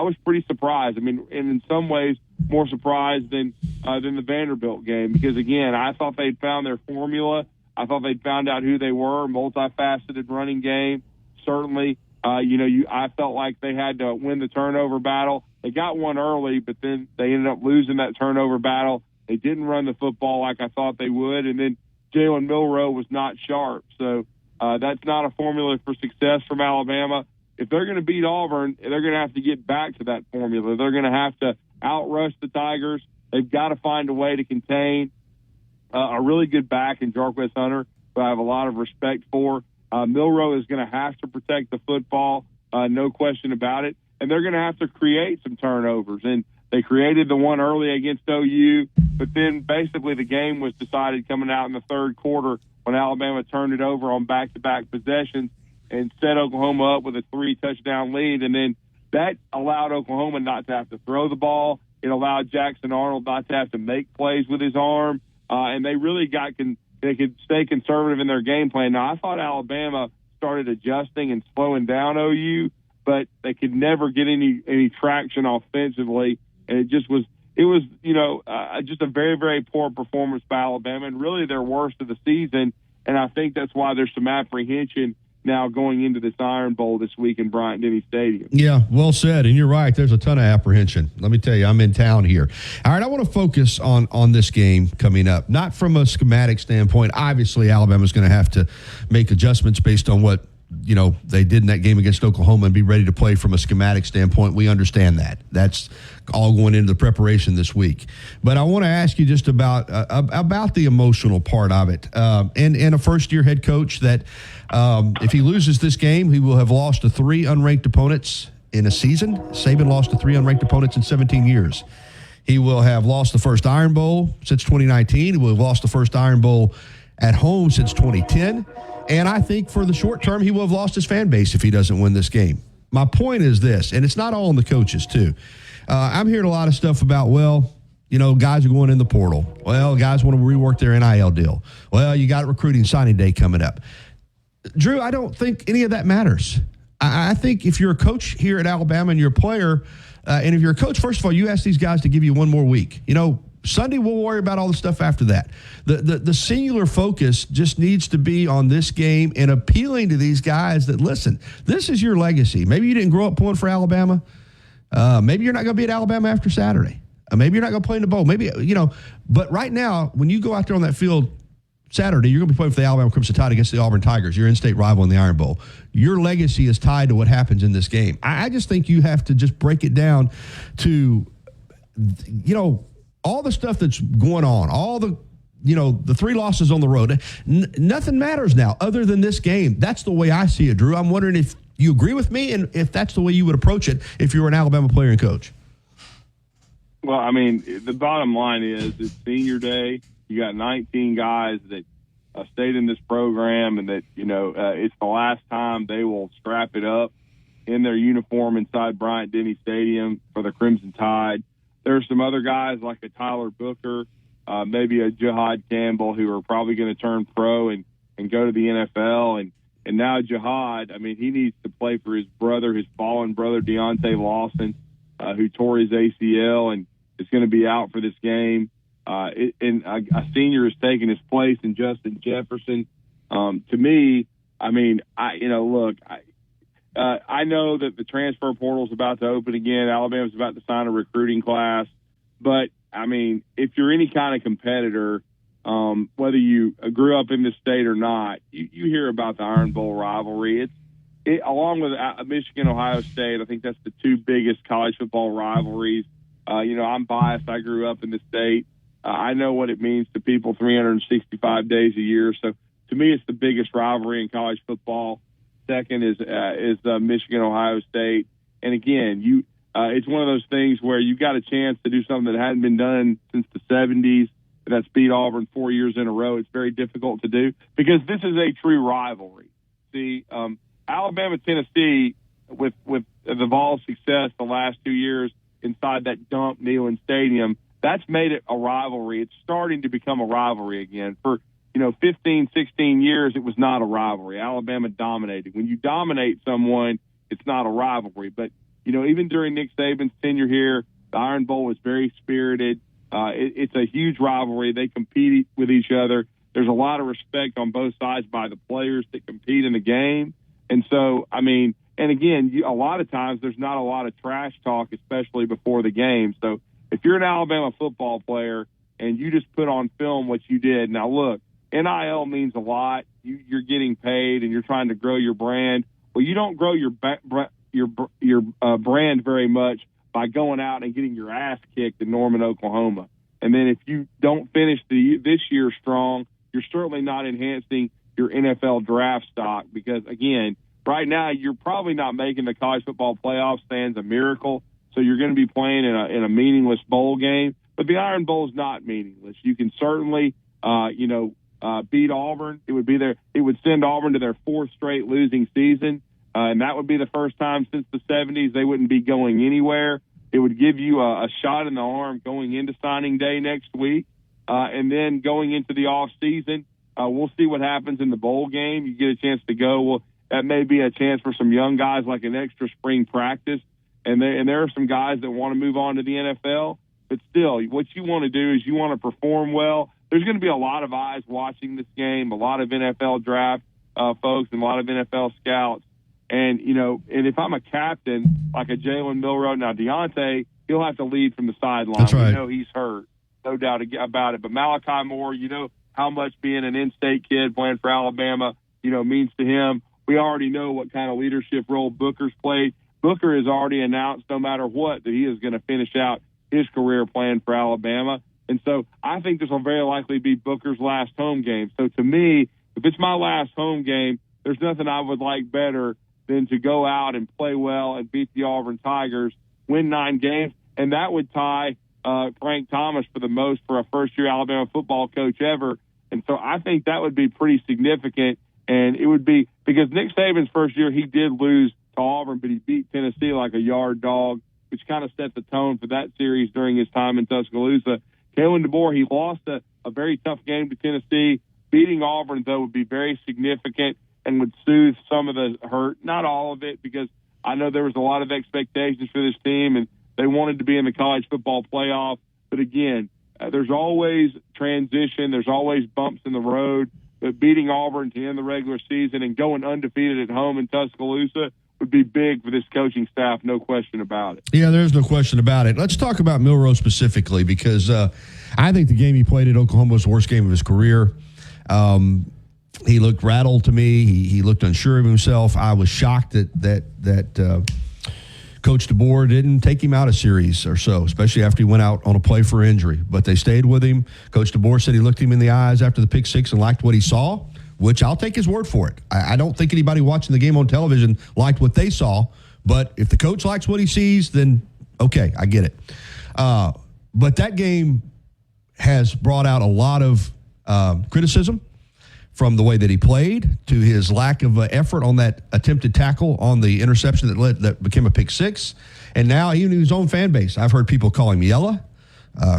was pretty surprised. I mean, and in some ways more surprised than the Vanderbilt game, because again, I thought they'd found their formula. I thought they'd found out who they were. Multifaceted running game, certainly. I felt like they had to win the turnover battle. They got one early, but then they ended up losing that turnover battle. They didn't run the football like I thought they would, and then Jalen Milroe was not sharp. So that's not a formula for success from Alabama. If they're going to beat Auburn, they're going to have to get back to that formula. They're going to have to outrush the Tigers. They've got to find a way to contain a really good back in Jarquez Hunter, who I have a lot of respect for. Milroe is going to have to protect the football, no question about it. And they're going to have to create some turnovers. And they created the one early against OU, but then basically the game was decided coming out in the third quarter when Alabama turned it over on back-to-back possessions and set Oklahoma up with a 3-touchdown lead. And then that allowed Oklahoma not to have to throw the ball. It allowed Jackson Arnold not to have to make plays with his arm. And they really they could stay conservative in their game plan. Now, I thought Alabama started adjusting and slowing down OU, but they could never get any traction offensively. And it was just a very, very poor performance by Alabama, and really their worst of the season. And I think that's why there's some apprehension now going into this Iron Bowl this week in Bryant-Denny Stadium. Yeah, well said. And you're right. There's a ton of apprehension. Let me tell you, I'm in town here. All right, I want to focus on this game coming up, not from a schematic standpoint. Obviously, Alabama's going to have to make adjustments based on what they did in that game against Oklahoma and be ready to play from a schematic standpoint. We understand that. That's all going into the preparation this week. But I want to ask you just about the emotional part of it. And a first-year head coach that if he loses this game, he will have lost to 3 unranked opponents in a season. Saban lost to 3 unranked opponents in 17 years. He will have lost the first Iron Bowl since 2019. He will have lost the first Iron Bowl at home since 2010. And I think for the short term, he will have lost his fan base if he doesn't win this game. My point is this, and it's not all on the coaches, too. I'm hearing a lot of stuff about, guys are going in the portal. Well, guys want to rework their NIL deal. Well, you got recruiting signing day coming up. Drew, I don't think any of that matters. I think if you're a coach here at Alabama and you're a player, and if you're a coach, first of all, you ask these guys to give you one more week. Sunday, we'll worry about all the stuff after that. The singular focus just needs to be on this game and appealing to these guys that, listen, this is your legacy. Maybe you didn't grow up pulling for Alabama. Maybe you're not going to be at Alabama after Saturday. Maybe you're not going to play in the bowl. Maybe, but right now, when you go out there on that field Saturday, you're going to be playing for the Alabama Crimson Tide against the Auburn Tigers, your in-state rival in the Iron Bowl. Your legacy is tied to what happens in this game. I just think you have to just break it down to, all the stuff that's going on, all the 3 losses on the road, nothing matters now other than this game. That's the way I see it, Drew. I'm wondering if you agree with me and if that's the way you would approach it if you were an Alabama player and coach. Well, I mean, the bottom line is it's senior day. You got 19 guys that stayed in this program and that, it's the last time they will strap it up in their uniform inside Bryant-Denny Stadium for the Crimson Tide. There's some other guys like a Tyler Booker, maybe a Jihad Campbell, who are probably going to turn pro and go to the NFL. And now Jihad, he needs to play for his brother, his fallen brother, Deontay Lawson, who tore his ACL and is going to be out for this game. And a senior has taken his place in Justin Jefferson. To me, I know that the transfer portal is about to open again. Alabama's about to sign a recruiting class. But, if you're any kind of competitor, whether you grew up in this state or not, you hear about the Iron Bowl rivalry. along with Michigan, Ohio State, I think that's the two biggest college football rivalries. I'm biased. I grew up in the state. I know what it means to people 365 days a year. So to me, it's the biggest rivalry in college football. Second is Michigan, Ohio State. And again, it's one of those things where you got a chance to do something that hadn't been done since the 70s. That's beat Auburn 4 years in a row. It's very difficult to do because this is a true rivalry. See, Alabama, Tennessee, with the Vols' success the last 2 years inside that dump Neyland Stadium, that's made it a rivalry. It's starting to become a rivalry again. For 15, 16 years, it was not a rivalry. Alabama dominated. When you dominate someone, it's not a rivalry. But even during Nick Saban's tenure here, the Iron Bowl was very spirited. It's a huge rivalry. They compete with each other. There's a lot of respect on both sides by the players that compete in the game. And so, and again, a lot of times there's not a lot of trash talk, especially before the game. So if you're an Alabama football player and you just put on film what you did, now look, NIL means a lot. You're getting paid and you're trying to grow your brand. Well, you don't grow your brand very much by going out and getting your ass kicked in Norman, Oklahoma. And then if you don't finish this year strong, you're certainly not enhancing your NFL draft stock because, again, right now you're probably not making the college football playoffs. Sans a miracle. So you're going to be playing in a meaningless bowl game. But the Iron Bowl is not meaningless. You can certainly, beat Auburn. It would send Auburn to their fourth straight losing season. And that would be the first time since the 70s they wouldn't be going anywhere. It would give you a shot in the arm going into signing day next week. And then going into the off season, we'll see what happens in the bowl game. You get a chance to go. Well, that may be a chance for some young guys, like an extra spring practice. And there are some guys that want to move on to the NFL. But still, what you want to do is you want to perform well. There's going to be a lot of eyes watching this game, a lot of NFL draft folks and a lot of NFL scouts. And, and if I'm a captain like a Jalen Milroe, now Deontay, he'll have to lead from the sideline. That's right. We know he's hurt, no doubt about it. But Malachi Moore, how much being an in-state kid playing for Alabama, means to him. We already know what kind of leadership role Booker's played. Booker has already announced, no matter what, that he is going to finish out his career playing for Alabama. And so I think this will very likely be Booker's last home game. So to me, if it's my last home game, there's nothing I would like better than to go out and play well and beat the Auburn Tigers, win 9 games, and that would tie Frank Thomas for the most for a first-year Alabama football coach ever. And so I think that would be pretty significant, and it would be because Nick Saban's first year, he did lose to Auburn, but he beat Tennessee like a yard dog, which kind of set the tone for that series during his time in Tuscaloosa. Kalen DeBoer, he lost a very tough game to Tennessee. Beating Auburn, though, would be very significant and would soothe some of the hurt, not all of it, because I know there was a lot of expectations for this team, and they wanted to be in the college football playoff. But again, there's always transition. There's always bumps in the road. But beating Auburn to end the regular season and going undefeated at home in Tuscaloosa would be big for this coaching staff, no question about it. Yeah, there's no question about it. Let's talk about Milroe specifically because I think the game he played at Oklahoma was the worst game of his career. He looked rattled to me. He looked unsure of himself. I was shocked that Coach DeBoer didn't take him out a series or so, especially after he went out on a play for injury. But they stayed with him. Coach DeBoer said he looked him in the eyes after the pick six and liked what he saw, which I'll take his word for it. I don't think anybody watching the game on television liked what they saw. But if the coach likes what he sees, then okay, I get it. But that game has brought out a lot of criticism, from the way that he played to his lack of effort on that attempted tackle on the interception that became a pick six. And now even in his own fan base, I've heard people call him yella,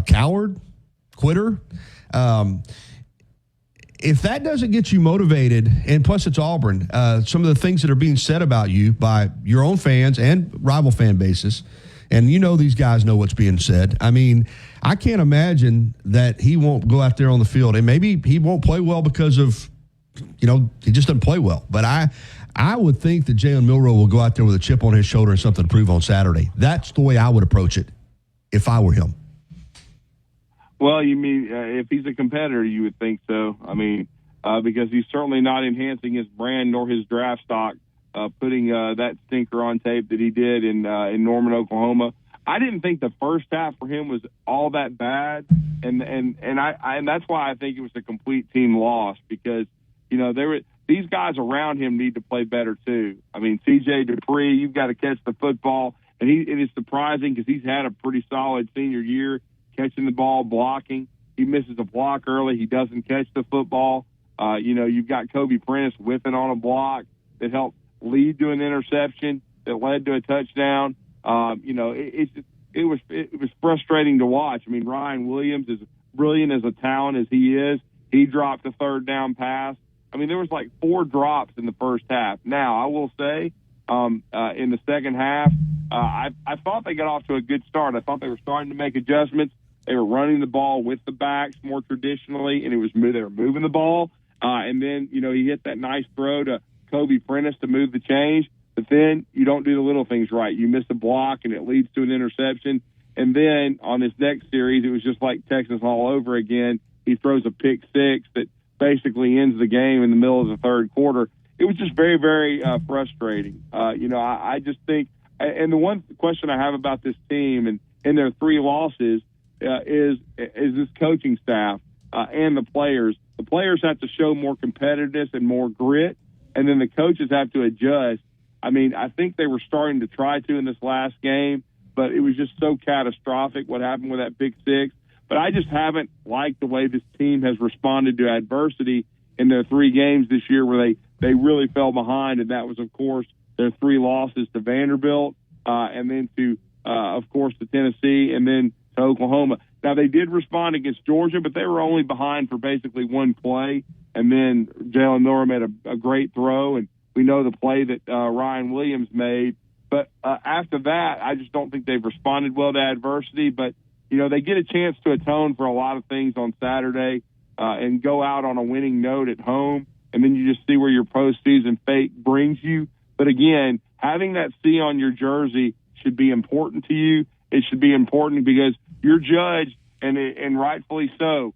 coward, quitter. If that doesn't get you motivated, and plus it's Auburn, some of the things that are being said about you by your own fans and rival fan bases, and these guys know what's being said. I mean, I can't imagine that he won't go out there on the field, and maybe he won't play well because of, he just doesn't play well. But I would think that Jalen Milroe will go out there with a chip on his shoulder and something to prove on Saturday. That's the way I would approach it if I were him. Well, you mean if he's a competitor, you would think so. I mean, because he's certainly not enhancing his brand nor his draft stock putting that stinker on tape that he did in Norman, Oklahoma. I didn't think the first half for him was all that bad, and that's why I think it was a complete team loss, because these guys around him need to play better too. I mean, C.J. Dupree, you've got to catch the football, and it is surprising because he's had a pretty solid senior year catching the ball, blocking. He misses a block early. He doesn't catch the football. You've got Kobe Prentice whipping on a block that helped lead to an interception that led to a touchdown. It was frustrating to watch. I mean, Ryan Williams, is brilliant as a talent as he is, he dropped a third down pass. I mean, there was like 4 drops in the first half. Now, I will say, in the second half, I thought they got off to a good start. I thought they were starting to make adjustments. They were running the ball with the backs more traditionally, and they were moving the ball. And then, he hit that nice throw to Kobe Prentice to move the change. But then you don't do the little things right. You miss a block, and it leads to an interception. And then on this next series, it was just like Texas all over again. He throws a pick six that basically ends the game in the middle of the third quarter. It was just very, very frustrating. I just think – and the one question I have about this team and their 3 losses is this coaching staff and the players. The players have to show more competitiveness and more grit, and then the coaches have to adjust. I mean, I think they were starting to try to in this last game, but it was just so catastrophic what happened with that pick six. But I just haven't liked the way this team has responded to adversity in their 3 games this year where they really fell behind, and that was, of course, their 3 losses to Vanderbilt and then to, of course, to Tennessee and then to Oklahoma. Now, they did respond against Georgia, but they were only behind for basically 1 play, and then Jalen Milroe made a great throw, and we know the play that Ryan Williams made. But after that, I just don't think they've responded well to adversity. But, they get a chance to atone for a lot of things on Saturday and go out on a winning note at home, and then you just see where your postseason fate brings you. But, again, having that C on your jersey should be important to you. It should be important because you're judged, and rightfully so.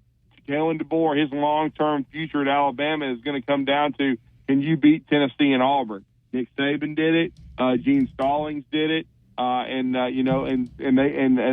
Kalen DeBoer, his long-term future at Alabama is going to come down to, can you beat Tennessee and Auburn? Nick Saban did it. Gene Stallings did it. And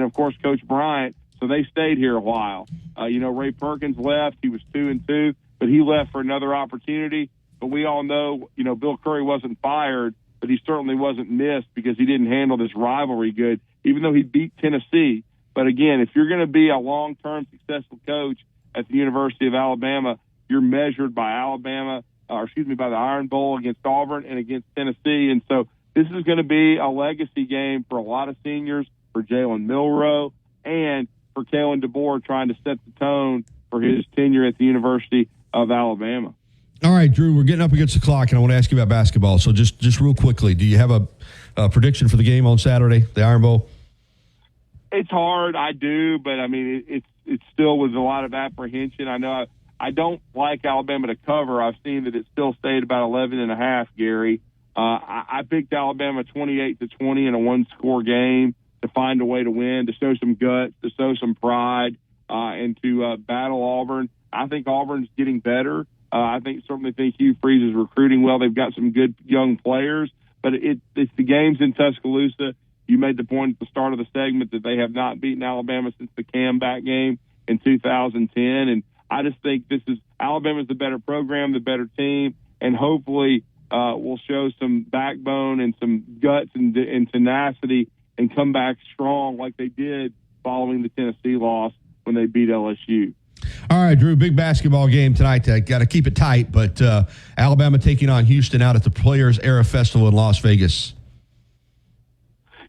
of course, Coach Bryant. So they stayed here a while. Ray Perkins left. He was 2-2, but he left for another opportunity. But we all know, Bill Curry wasn't fired, but he certainly wasn't missed because he didn't handle this rivalry good, even though he beat Tennessee. But again, if you're going to be a long-term successful coach at the University of Alabama, you're measured by by the Iron Bowl against Auburn and against Tennessee. And so this is going to be a legacy game for a lot of seniors, for Jalen Milroe, and for Kalen DeBoer trying to set the tone for his tenure at the University of Alabama. All right, Drew, we're getting up against the clock, and I want to ask you about basketball. So just real quickly, do you have a prediction for the game on Saturday, the Iron Bowl? It's hard, I do, but I mean it's still with a lot of apprehension. I know I don't like Alabama to cover. I've seen that it still stayed about 11.5, Gary. I picked Alabama 28-20 in a 1-score game to find a way to win, to show some guts, to show some pride, and to battle Auburn. I think Auburn's getting better. I certainly think Hugh Freeze is recruiting well. They've got some good young players, but it's the games in Tuscaloosa. You made the point at the start of the segment that they have not beaten Alabama since the comeback game in 2010, and I just think Alabama's the better program, the better team, and hopefully we'll show some backbone and some guts and tenacity and come back strong like they did following the Tennessee loss when they beat LSU. All right, Drew, big basketball game tonight. Got to keep it tight, but Alabama taking on Houston out at the Players Era Festival in Las Vegas.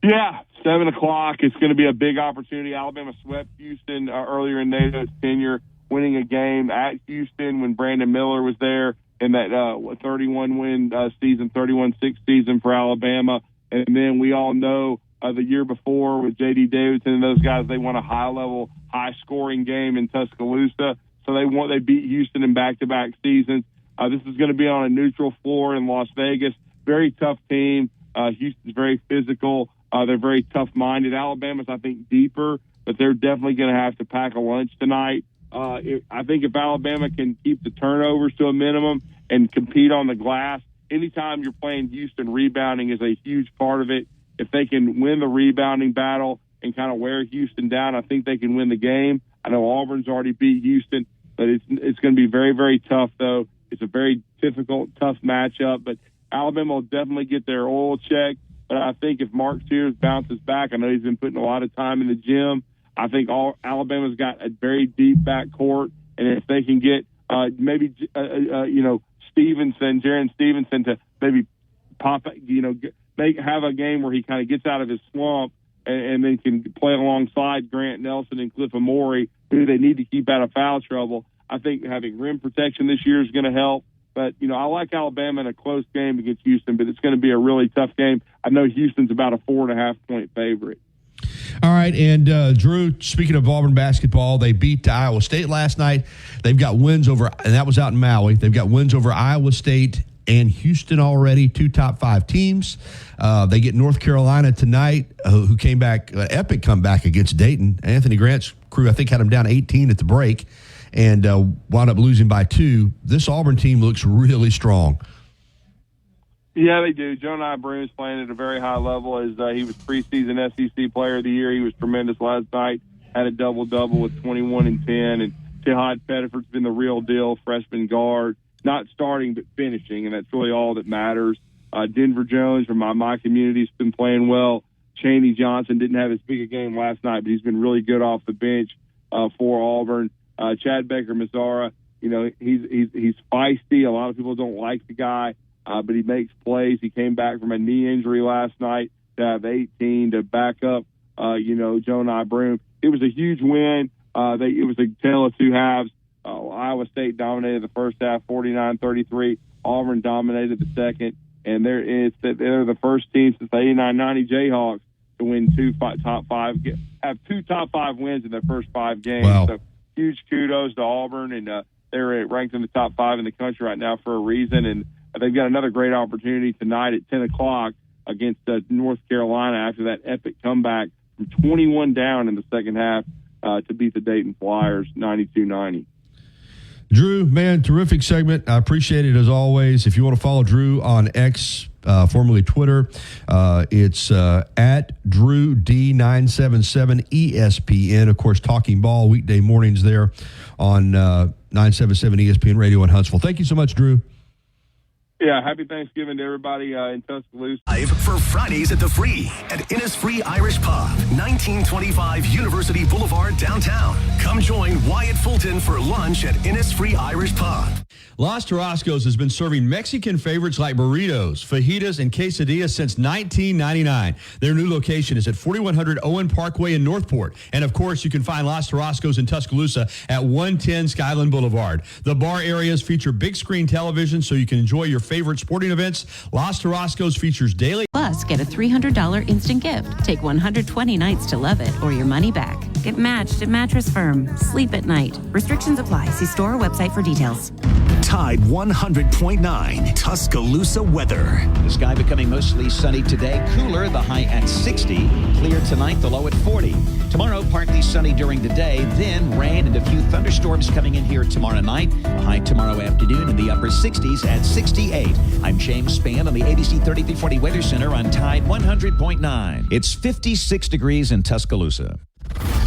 Yeah, 7 o'clock. It's going to be a big opportunity. Alabama swept Houston earlier in NATO's tenure, winning a game at Houston when Brandon Miller was there in that 31-win season, 31-6 season for Alabama. And then we all know the year before with J.D. Davidson and those guys, they won a high-level, high-scoring game in Tuscaloosa. So they beat Houston in back-to-back seasons. This is going to be on a neutral floor in Las Vegas. Very tough team. Houston's very physical. They're very tough-minded. Alabama's, I think, deeper, but they're definitely going to have to pack a lunch tonight. I think if Alabama can keep the turnovers to a minimum and compete on the glass, anytime you're playing Houston, rebounding is a huge part of it. If they can win the rebounding battle and kind of wear Houston down, I think they can win the game. I know Auburn's already beat Houston, but it's going to be very, very tough, though. It's a very difficult, tough matchup, but Alabama will definitely get their oil checked. But I think if Mark Sears bounces back, I know he's been putting a lot of time in the gym. I think Alabama's got a very deep backcourt, and if they can get maybe Jaron Stevenson to maybe pop, have a game where he kind of gets out of his slump and then can play alongside Grant Nelson and Cliff Amore, who they need to keep out of foul trouble. I think having rim protection this year is going to help. But, I like Alabama in a close game against Houston, but it's going to be a really tough game. I know Houston's about a 4.5-point favorite. All right, and Drew, speaking of Auburn basketball, they beat Iowa State last night. They've got wins over, and that was out in Maui. They've got wins over Iowa State and Houston already, 2 top 5 teams. They get North Carolina tonight, who came back, epic comeback against Dayton. Anthony Grant's crew, I think, had them down 18 at the break and wound up losing by 2. This Auburn team looks really strong. Yeah, they do. Jonah Broom's playing at a very high level. As he was preseason SEC Player of the Year, he was tremendous last night. Had a double-double with 21 and 10. And Jihad Pettiford's been the real deal, freshman guard. Not starting, but finishing, and that's really all that matters. Denver Jones from my community has been playing well. Chaney Johnson didn't have as big a game last night, but he's been really good off the bench for Auburn. Chad Baker-Mazara, he's feisty. A lot of people don't like the guy. But he makes plays. He came back from a knee injury last night to have 18 to back up, Jonah Broom. It was a huge win. It was a tale of two halves. Iowa State dominated the first half, 49-33. Auburn dominated the second. And they're the first team since the 89-90 Jayhawks to win two top 5 wins in their first 5 games. Wow. So huge kudos to Auburn, and they're ranked in the top 5 in the country right now for a reason. And they've got another great opportunity tonight at 10 o'clock against North Carolina after that epic comeback from 21 down in the second half to beat the Dayton Flyers 92-90. Drew, man, terrific segment. I appreciate it as always. If you want to follow Drew on X, formerly Twitter, it's at Drew D977 ESPN. Of course, Talking Ball weekday mornings there on 977 ESPN Radio in Huntsville. Thank you so much, Drew. Yeah, happy Thanksgiving to everybody in Tuscaloosa. For Fridays at the Free at Innisfree Irish Pub, 1925 University Boulevard, downtown. Come join Wyatt Fulton for lunch at Innisfree Irish Pub. Los Tarascos has been serving Mexican favorites like burritos, fajitas, and quesadillas since 1999. Their new location is at 4100 Owen Parkway in Northport. And, of course, you can find Los Tarascos in Tuscaloosa at 110 Skyland Boulevard. The bar areas feature big screen television so you can enjoy your favorite sporting events. Los Tarascos features daily. Plus, get a $300 instant gift. Take 120 nights to love it or your money back. Get matched at Mattress Firm. Sleep at night. Restrictions apply. See store or website for details. Tide 100.9 Tuscaloosa weather. The sky becoming mostly sunny today. Cooler, the high at 60. Clear tonight, the low at 40. Tomorrow, partly sunny during the day. Then rain and a few thunderstorms coming in here tomorrow night. The high tomorrow afternoon in the upper 60s at 68. I'm James Spann on the ABC 3340 Weather Center on Tide 100.9. It's 56 degrees in Tuscaloosa.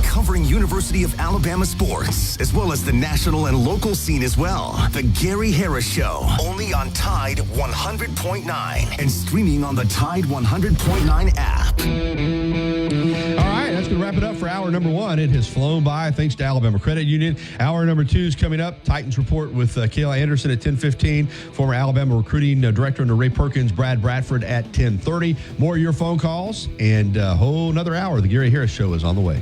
Covering University of Alabama sports, as well as the national and local scene as well. The Gary Harris Show, only on Tide 100.9 and streaming on the Tide 100.9 app. All right, that's going to wrap it up for hour number 1. It has flown by thanks to Alabama Credit Union. Hour number 2 is coming up. Titans Report with Kayla Anderson at 10:15. Former Alabama recruiting director under Ray Perkins, Brad Bradford at 10:30. More of your phone calls and a whole another hour. The Gary Harris Show is on the way.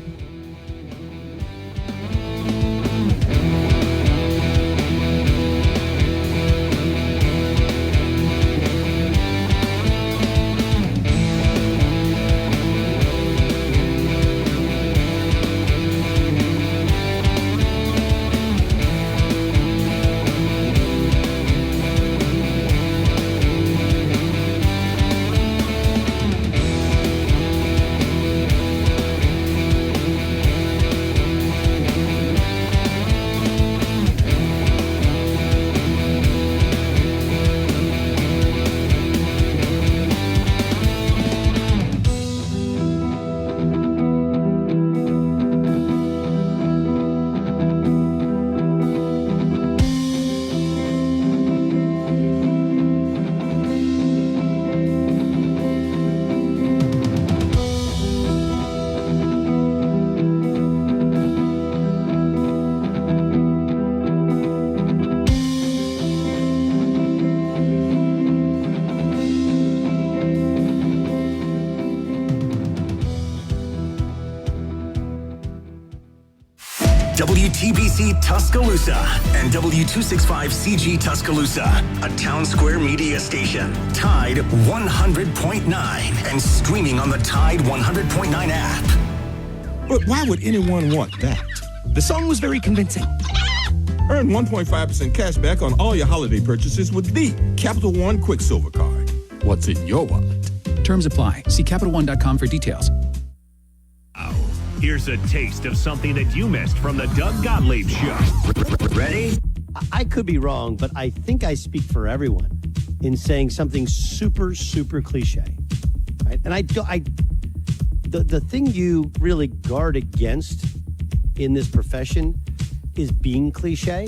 WTBC Tuscaloosa and W265CG Tuscaloosa, a Town Square media station. Tide 100.9 and streaming on the Tide 100.9 app. But why would anyone want that? The song was very convincing. Earn 1.5% cash back on all your holiday purchases with the Capital One Quicksilver Card. What's in your wallet? Terms apply. See CapitalOne.com for details. Here's a taste of something that you missed from the Doug Gottlieb Show. Ready? I could be wrong, but I think I speak for everyone in saying something super, super cliche. Right? And the thing you really guard against in this profession is being cliche.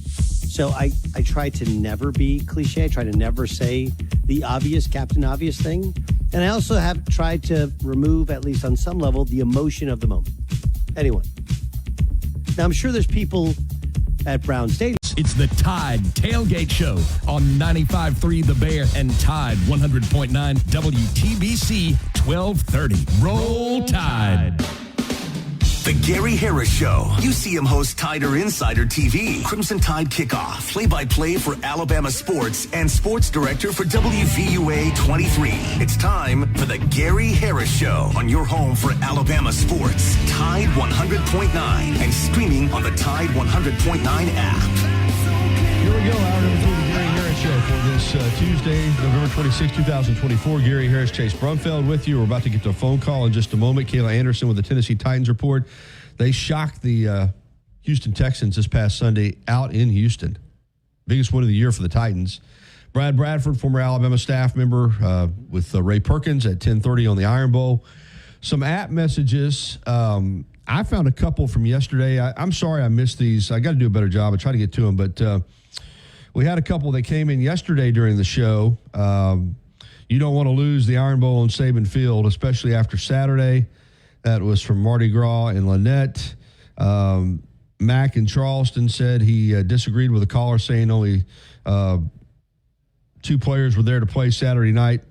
So I try to never be cliche. I try to never say the obvious, Captain Obvious thing. And I also have tried to remove, at least on some level, the emotion of the moment. Anyway. Now, I'm sure there's people at Brown Stadium. It's the Tide Tailgate Show on 95.3 The Bear and Tide 100.9 WTBC 1230. Roll Tide. The Gary Harris Show. UCM host Tider Insider TV. Crimson Tide Kickoff. Play-by-play for Alabama sports and sports director for WVUA 23. It's time for the Gary Harris Show on your home for Alabama sports. Tide 100.9 and streaming on the Tide 100.9 app. Here we go, hour number 3 of the Gary Harris Show for this Tuesday, November 26, 2024. Gary Harris, Chase Brumfeld with you. We're about to get to a phone call in just a moment. Kayla Anderson with the Tennessee Titans report. They shocked the Houston Texans this past Sunday out in Houston. Biggest win of the year for the Titans. Brad Bradford, former Alabama staff member with Ray Perkins at 10:30 on the Iron Bowl. Some app messages. I found a couple from yesterday. I'm sorry I missed these. I got to do a better job. I try to get to them, but we had a couple that came in yesterday during the show. You don't want to lose the Iron Bowl on Saban Field, especially after Saturday. That was from Mardi Gras and Lynette. Mac in Charleston said he disagreed with a caller saying only 2 players were there to play Saturday night.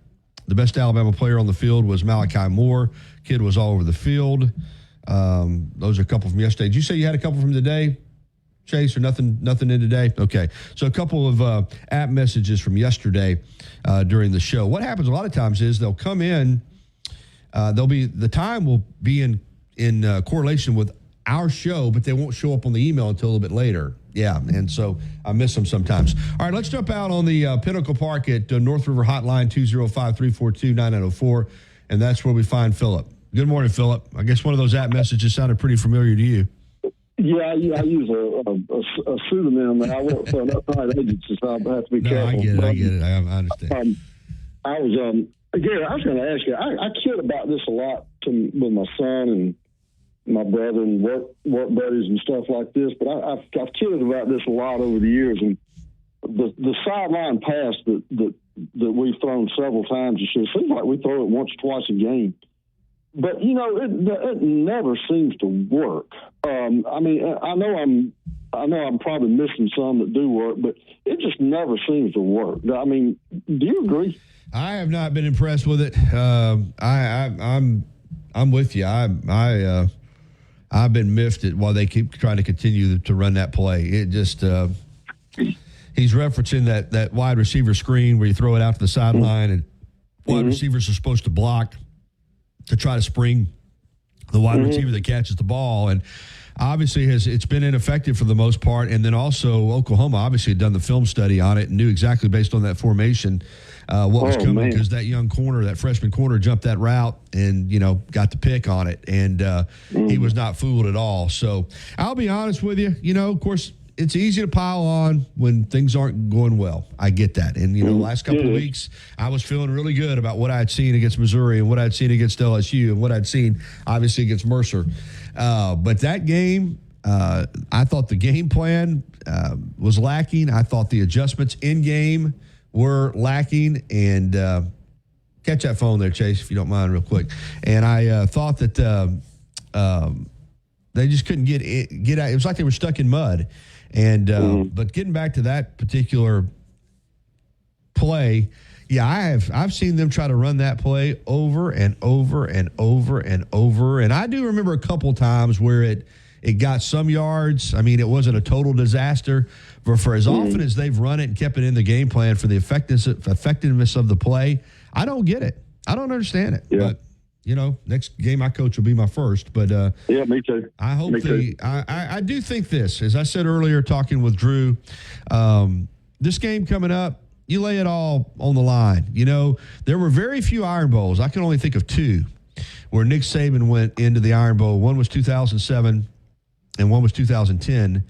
The best Alabama player on the field was Malachi Moore. Kid was all over the field. Those are a couple from yesterday. Did you say you had a couple from today, Chase, or nothing in today? Okay. So a couple of app messages from yesterday during the show. What happens a lot of times is they'll come in, the time will be in correlation with our show, but they won't show up on the email until a little bit later. Yeah, and so I miss them sometimes. All right, let's jump out on the Pinnacle Park at North River Hotline, 205-342-9904, and that's where we find Philip. Good morning, Philip. I guess one of those app messages sounded pretty familiar to you. Yeah, I use a pseudonym, and I work for an upright agency, so I have to be careful. I get it. I understand. Gary, I was going to ask you, I kid about this a lot with my son and my brother and work buddies and stuff like this, but I've kidded about this a lot over the years. And the sideline pass that we've thrown several times, it seems like we throw it once or twice a game. But, it never seems to work. I know I'm probably missing some that do work, but it just never seems to work. I mean, do you agree? I have not been impressed with it. I'm with you. I've been miffed at while they keep trying to continue to run that play. It just he's referencing that wide receiver screen where you throw it out to the sideline and wide receivers are supposed to block to try to spring the wide receiver that catches the ball. And obviously it's been ineffective for the most part. And then also Oklahoma obviously had done the film study on it and knew exactly based on that formation what was coming, because that young corner, that freshman corner, jumped that route and, got the pick on it. And he was not fooled at all. So I'll be honest with you. Of course, it's easy to pile on when things aren't going well. I get that. And, the last couple of weeks, I was feeling really good about what I had seen against Missouri and what I'd seen against LSU and what I'd seen, obviously, against Mercer. But that game, I thought the game plan was lacking. I thought the adjustments in game were lacking. And catch that phone there, Chase, if you don't mind, real quick. And I thought that they just couldn't get out. It was like they were stuck in mud. And but getting back to that particular play, yeah, I've seen them try to run that play over and over and over and over. And I do remember a couple times where it It got some yards. I mean, it wasn't a total disaster. But for as often as they've run it and kept it in the game plan for the effectiveness of the play, I don't get it. I don't understand it. Yeah. But, next game I coach will be my first. But yeah, me too. I hope Me too. I do think this, as I said earlier, talking with Drew, this game coming up, you lay it all on the line. There were very few Iron Bowls. I can only think of two where Nick Saban went into the Iron Bowl. One was 2007 and one was 2010,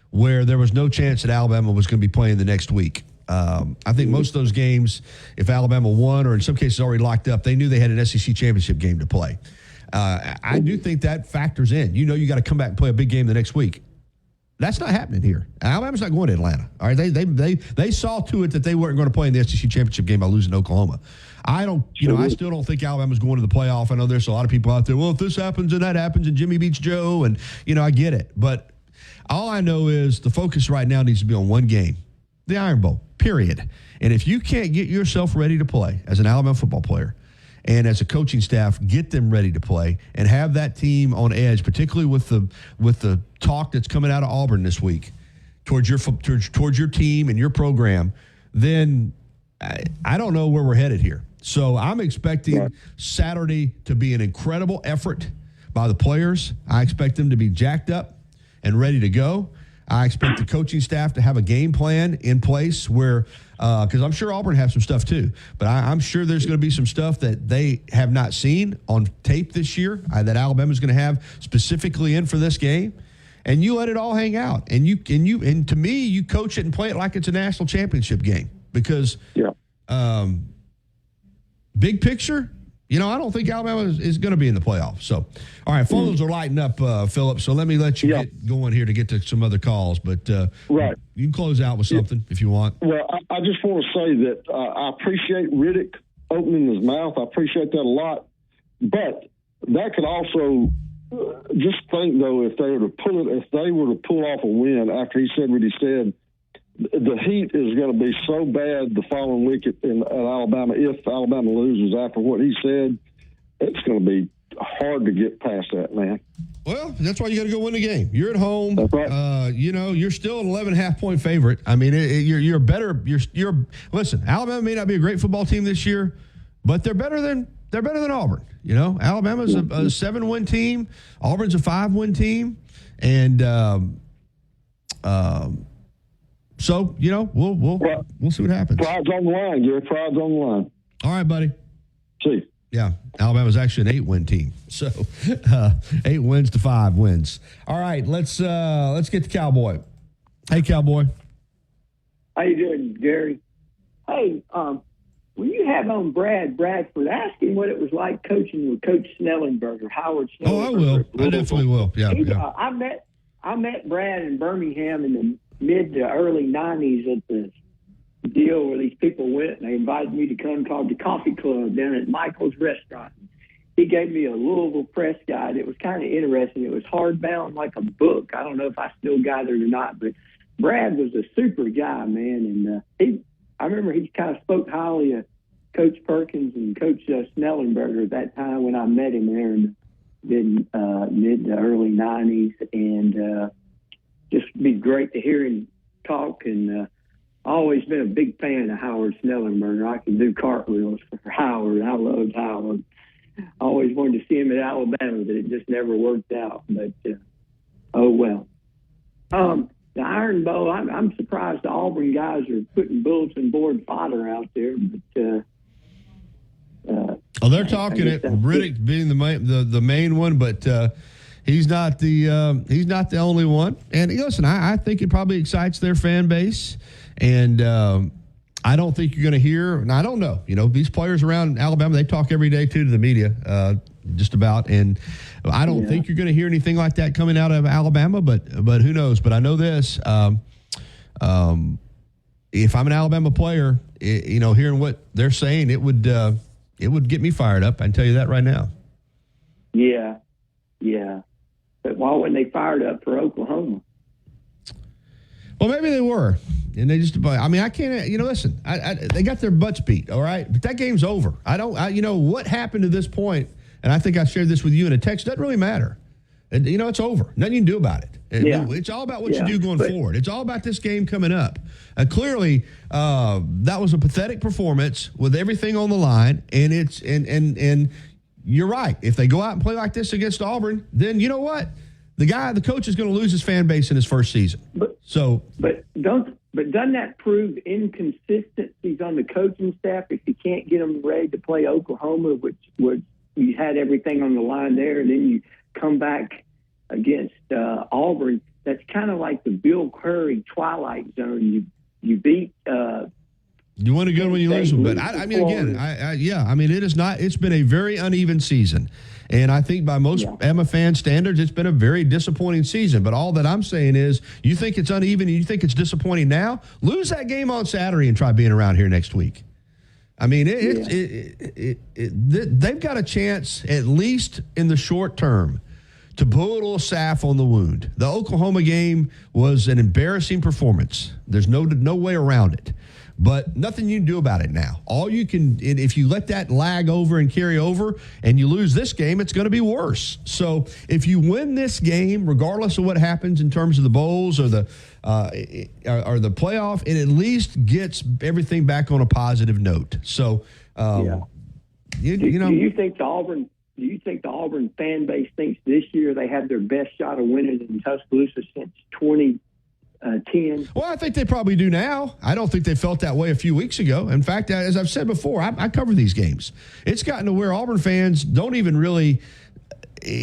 where there was no chance that Alabama was going to be playing the next week. I think most of those games, if Alabama won or in some cases already locked up, they knew they had an SEC championship game to play. I do think that factors in. You got to come back and play a big game the next week. That's not happening here. Alabama's not going to Atlanta. All right, they saw to it that they weren't going to play in the SEC championship game by losing to Oklahoma. I still don't think Alabama's going to the playoff. I know there's a lot of people out there. Well, if this happens and that happens and Jimmy beats Joe, and I get it, but all I know is the focus right now needs to be on one game, the Iron Bowl. Period. And if you can't get yourself ready to play as an Alabama football player, and as a coaching staff, get them ready to play and have that team on edge, particularly with the talk that's coming out of Auburn this week towards your team and your program, then I don't know where we're headed here. So I'm expecting Saturday to be an incredible effort by the players. I expect them to be jacked up and ready to go. I expect the coaching staff to have a game plan in place where, because I'm sure Auburn have some stuff too, but I'm sure there's going to be some stuff that they have not seen on tape this year that Alabama's going to have specifically in for this game. And you let it all hang out. And to me, you coach it and play it like it's a national championship game because big picture, I don't think Alabama is going to be in the playoffs. So, all right, phones are lighting up, Philip. So let me let you get going here to get to some other calls. But you can close out with something if you want. Well, I just want to say that I appreciate Riddick opening his mouth. I appreciate that a lot. But that could also just think though, if they were to pull off a win after he said what he said, the heat is going to be so bad the following week at Alabama. If Alabama loses after what he said, it's going to be hard to get past that, man. Well, that's why you got to go win the game. You're at home. That's right. You're still an 11.5 point favorite. I mean, you're better. Listen, Alabama may not be a great football team this year, but they're better than Auburn. Alabama's a 7-win team. Auburn's a 5-win team, and so, we'll see what happens. Pride's on the line, Gary. Pride's on the line. All right, buddy. See. Yeah, Alabama's actually an 8-win team. So 8 wins to 5 wins. All right, let's get to Cowboy. Hey, Cowboy. How you doing, Gary? Hey, when you have on Brad Bradford, ask him what it was like coaching with Coach Snellenberger, Howard Snellenberger. Oh, I will. I definitely will. Yeah. I met Brad in Birmingham in the mid to early 90s at the deal where these people went and they invited me to come called the Coffee Club down at Michael's Restaurant. He gave me a Louisville press guide. It was kind of interesting. It was hardbound like a book. I don't know if I still got it or not, but Brad was a super guy, man. And I remember he kind of spoke highly of Coach Perkins and Coach Snellenberger at that time when I met him there in the mid to early 90s. And just be great to hear him talk. And I've always been a big fan of Howard Snellenberger. I can do cartwheels for Howard. I loved Howard. I always wanted to see him at Alabama, but it just never worked out. But, oh, well. The Iron Bowl, I'm surprised the Auburn guys are putting bulletin board fodder out there. But they're talking it. Riddick being the main one, but he's not the only one. And listen, I think it probably excites their fan base. And I don't think you're going to hear. And I don't know. These players around Alabama, they talk every day too to the media, just about. And I don't think you're going to hear anything like that coming out of Alabama. But who knows? But I know this. If I'm an Alabama player, hearing what they're saying, it would get me fired up. I can tell you that right now. Yeah. But why weren't they fired up for Oklahoma? Well, maybe they were. And they just, I can't, listen, they got their butts beat, all right? But that game's over. What happened to this point, and I think I shared this with you in a text, doesn't really matter. And, it's over. Nothing you can do about it. It's all about what you do going forward. It's all about this game coming up. Clearly, that was a pathetic performance with everything on the line, and and you're right. If they go out and play like this against Auburn, then you know what? The coach is going to lose his fan base in his first season. But doesn't that prove inconsistencies on the coaching staff if you can't get them ready to play Oklahoma, which you had everything on the line there, and then you come back against Auburn? That's kind of like the Bill Curry Twilight Zone. You beat. You want to go when you lose them, but it is not. It's been a very uneven season, and I think by most Emma fan standards, it's been a very disappointing season. But all that I'm saying is, you think it's uneven and you think it's disappointing now. Lose that game on Saturday and try being around here next week. I mean, they've got a chance, at least in the short term, to put a little salve on the wound. The Oklahoma game was an embarrassing performance. There's no way around it. But nothing you can do about it now. All you can, if you let that lag over and carry over and you lose this game, it's going to be worse. So if you win this game, regardless of what happens in terms of the bowls or the playoff, it at least gets everything back on a positive note. So, Do you think the Auburn fan base thinks this year they have their best shot of winning in Tuscaloosa since 2010? Well, I think they probably do now. I don't think they felt that way a few weeks ago. In fact, as I've said before, I cover these games. It's gotten to where Auburn fans don't even really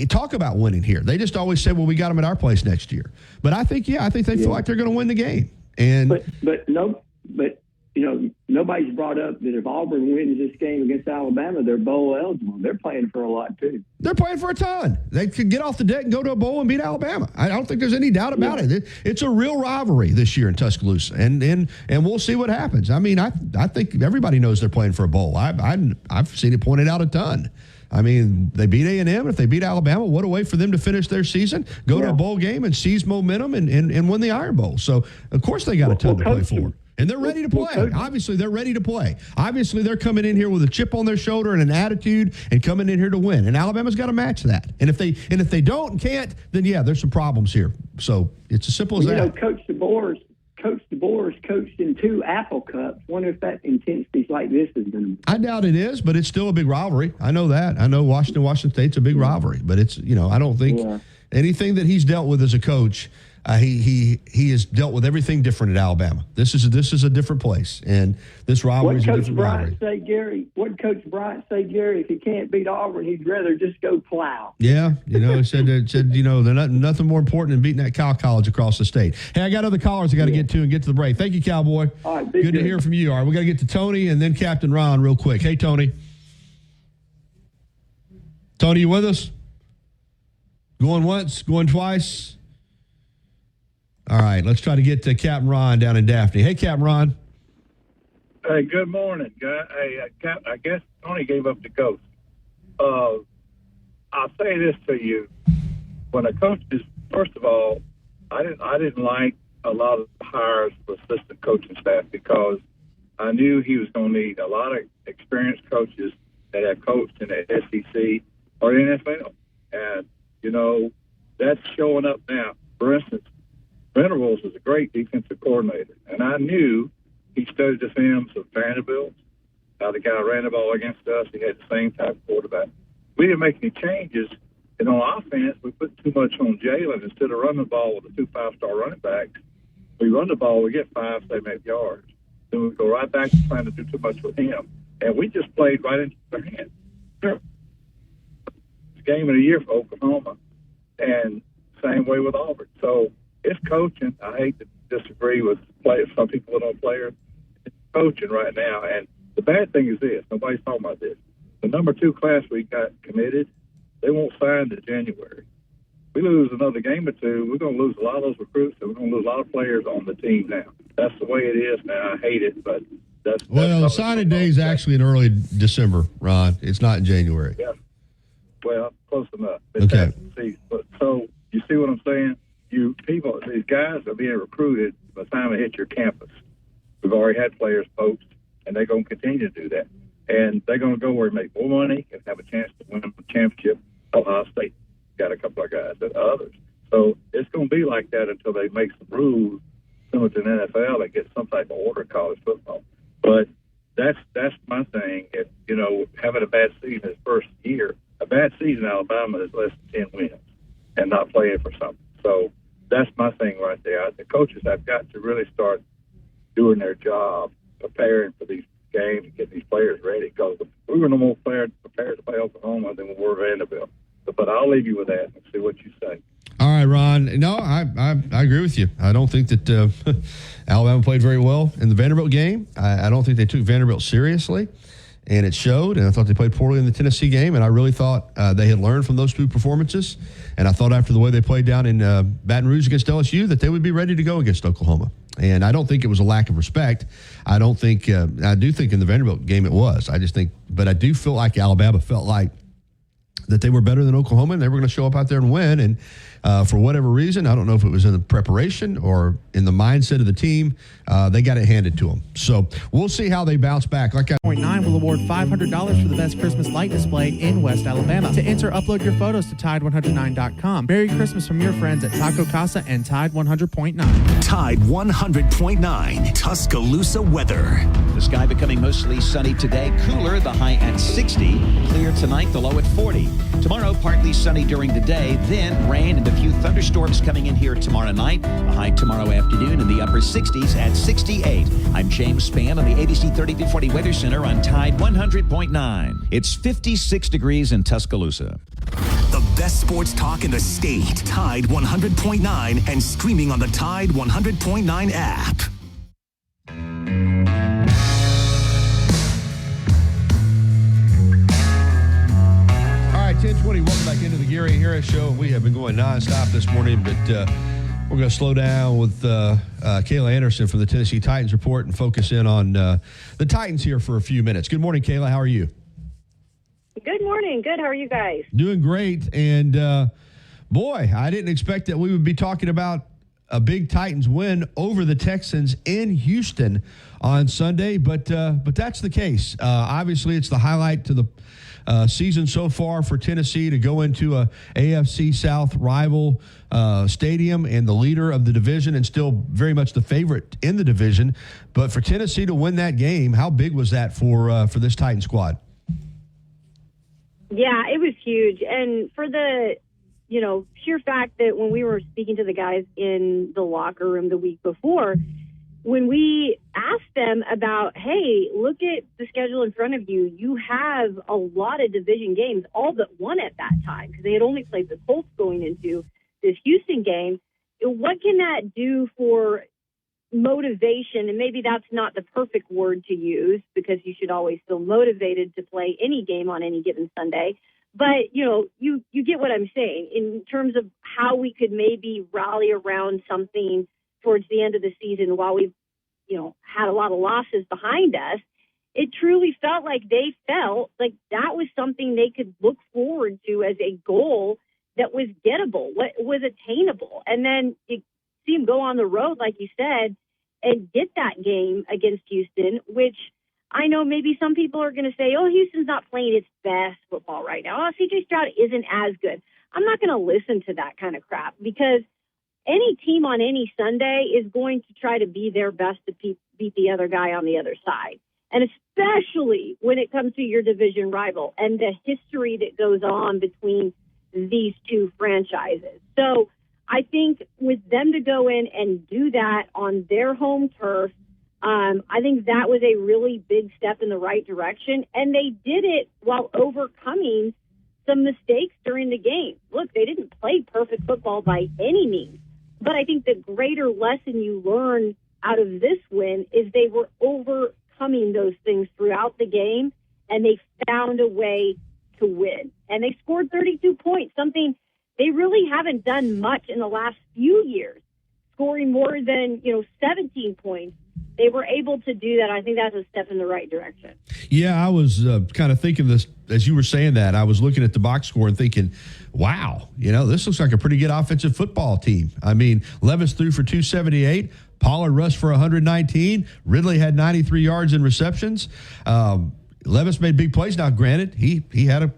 talk about winning here. They just always say, well, we got them at our place next year. But I think they feel like they're going to win the game. And nobody's brought up that if Auburn wins this game against Alabama, they're bowl eligible. They're playing for a lot too. They're playing for a ton. They could get off the deck and go to a bowl and beat Alabama. I don't think there's any doubt about it. It's a real rivalry this year in Tuscaloosa, and we'll see what happens. I mean, I think everybody knows they're playing for a bowl. I've seen it pointed out a ton. I mean, they beat A&M. If they beat Alabama, what a way for them to finish their season, go to a bowl game and seize momentum and win the Iron Bowl. So, of course, they got a ton to play for. And they're ready to play. Obviously, they're ready to play. Obviously, they're coming in here with a chip on their shoulder and an attitude and coming in here to win. And Alabama's got to match that. And if they don't and can't, then, there's some problems here. So it's as simple as that. Coach DeBoer's coached in 2 Apple Cups. Wonder if that intensity's like this is going to be. I doubt it is, but it's still a big rivalry. I know that. I know Washington State's a big rivalry. But it's, I don't think anything that he's dealt with as a coach, he has dealt with everything different at Alabama. This is a different place, and this rivalry is a different rivalry. What did Coach Bryant say, Gary? If he can't beat Auburn, he'd rather just go plow. Yeah, he said they're nothing more important than beating that Cal College across the state. Hey, I got other callers I got to get to and get to the break. Thank you, Cowboy. All right, good to hear from you. All right, we got to get to Tony and then Captain Ron real quick. Hey, Tony. Tony, you with us? Going once, going twice. All right, let's try to get to Captain Ron down in Daphne. Hey, Captain Ron. Hey, good morning, guy. Hey, I guess Tony gave up the ghost. I'll say this to you: when a coach is, first of all, I didn't like a lot of hires for assistant coaching staff because I knew he was going to need a lot of experienced coaches that have coached in the SEC or the NFL, and that's showing up now. For instance, Venables is a great defensive coordinator, and I knew he studied the films of Vanderbilt, how the guy ran the ball against us. He had the same type of quarterback. We didn't make any changes, and on offense, we put too much on Jalen. Instead of running the ball with the 2 5-star running backs, we run the ball, we get 5, 7, 8 yards. Then we go right back to trying to do too much with him, and we just played right into their hands. Sure. It's game of the year for Oklahoma, and same way with Auburn. So it's coaching. I hate to disagree with players. Some people don't players. It's coaching right now. And the bad thing is this. Nobody's talking about this. The number 2 class we got committed, they won't sign to January. We lose another game or two, we're going to lose a lot of those recruits, and we're going to lose a lot of players on the team now. That's the way it is now. I hate it, but that's the signing day is actually in early December, Ron. It's not in January. Yeah. Well, close enough. Okay. So you see what I'm saying? These guys are being recruited by the time they hit your campus. We've already had players poached, and they're going to continue to do that. And they're going to go where they make more money and have a chance to win a championship at Ohio State. got a couple of guys and others. So it's going to be like that until they make some rules similar to the NFL that get some type of order in college football. But that's my thing. If, having a bad season his first year, a bad season in Alabama is less than 10 wins and not playing for something. So that's my thing right there. The coaches have got to really start doing their job, preparing for these games and getting these players ready, because we were no more prepared to play Oklahoma than we were Vanderbilt. But I'll leave you with that and see what you say. All right, Ron. No, I agree with you. I don't think that Alabama played very well in the Vanderbilt game. I don't think they took Vanderbilt seriously, and it showed. And I thought they played poorly in the Tennessee game, and I really thought they had learned from those two performances. And I thought after the way they played down in Baton Rouge against LSU that they would be ready to go against Oklahoma. And I don't think it was a lack of respect. I do think in the Vanderbilt game it was. But I do feel like Alabama felt like that they were better than Oklahoma and they were going to show up out there and win. And for whatever reason, I don't know if it was in the preparation or in the mindset of the team, they got it handed to them. So we'll see how they bounce back. .9 will award $500 for the best Christmas light display in West Alabama. To enter, upload your photos to Tide109.com. Merry Christmas from your friends at Taco Casa and Tide 100.9. Tide 100.9 Tuscaloosa weather. The sky becoming mostly sunny today, cooler, the high at 60. Clear tonight, the low at 40. Tomorrow, partly sunny during the day, then rain and a few thunderstorms coming in here tomorrow night. The high tomorrow afternoon in the upper 60s at 68. I'm James Spann on the ABC 3240 Weather Center on Tide 100.9. It's 56 degrees in Tuscaloosa. The best sports talk in the state. Tide 100.9 and streaming on the Tide 100.9 app. All right, 10:20. Welcome back into the Gary Harris Show. We have been going nonstop this morning, but we're going to slow down with Kayla Anderson from the Tennessee Titans Report and focus in on the Titans here for a few minutes. Good morning, Kayla. How are you? Good morning. Good. How are you guys? Doing great. And, boy, I didn't expect that we would be talking about a big Titans win over the Texans in Houston on Sunday, but that's the case. Obviously, it's the highlight to the season so far for Tennessee to go into a AFC South rival stadium and the leader of the division and still very much the favorite in the division. But for Tennessee to win that game, how big was that for this Titan squad? Yeah, it was huge. And for the, sheer fact that when we were speaking to the guys in the locker room the week before, when we asked them about, hey, look at the schedule in front of you, you have a lot of division games, all but one at that time, because they had only played the Colts going into this Houston game. What can that do for motivation? And maybe that's not the perfect word to use, because you should always feel motivated to play any game on any given Sunday. But, you get what I'm saying in terms of how we could maybe rally around something towards the end of the season while we've, had a lot of losses behind us. It truly felt like they felt like that was something they could look forward to as a goal that was gettable, what was attainable. And then you see them go on the road, like you said, and get that game against Houston, which I know maybe some people are going to say, oh, Houston's not playing its best football right now. Oh, C.J. Stroud isn't as good. I'm not going to listen to that kind of crap, because any team on any Sunday is going to try to be their best to beat the other guy on the other side. And especially when it comes to your division rival and the history that goes on between these two franchises. So I think with them to go in and do that on their home turf, I think that was a really big step in the right direction. And they did it while overcoming some mistakes during the game. Look, they didn't play perfect football by any means. But I think the greater lesson you learn out of this win is they were overcoming those things throughout the game, and they found a way to win. And they scored 32 points, something they really haven't done much in the last few years, scoring more than 17 points. They were able to do that. I think that's a step in the right direction. Yeah, I was kind of thinking this as you were saying that. I was looking at the box score and thinking, wow, this looks like a pretty good offensive football team. I mean, Levis threw for 278. Pollard rushed for 119. Ridley had 93 yards in receptions. Levis made big plays. Now, granted, he had a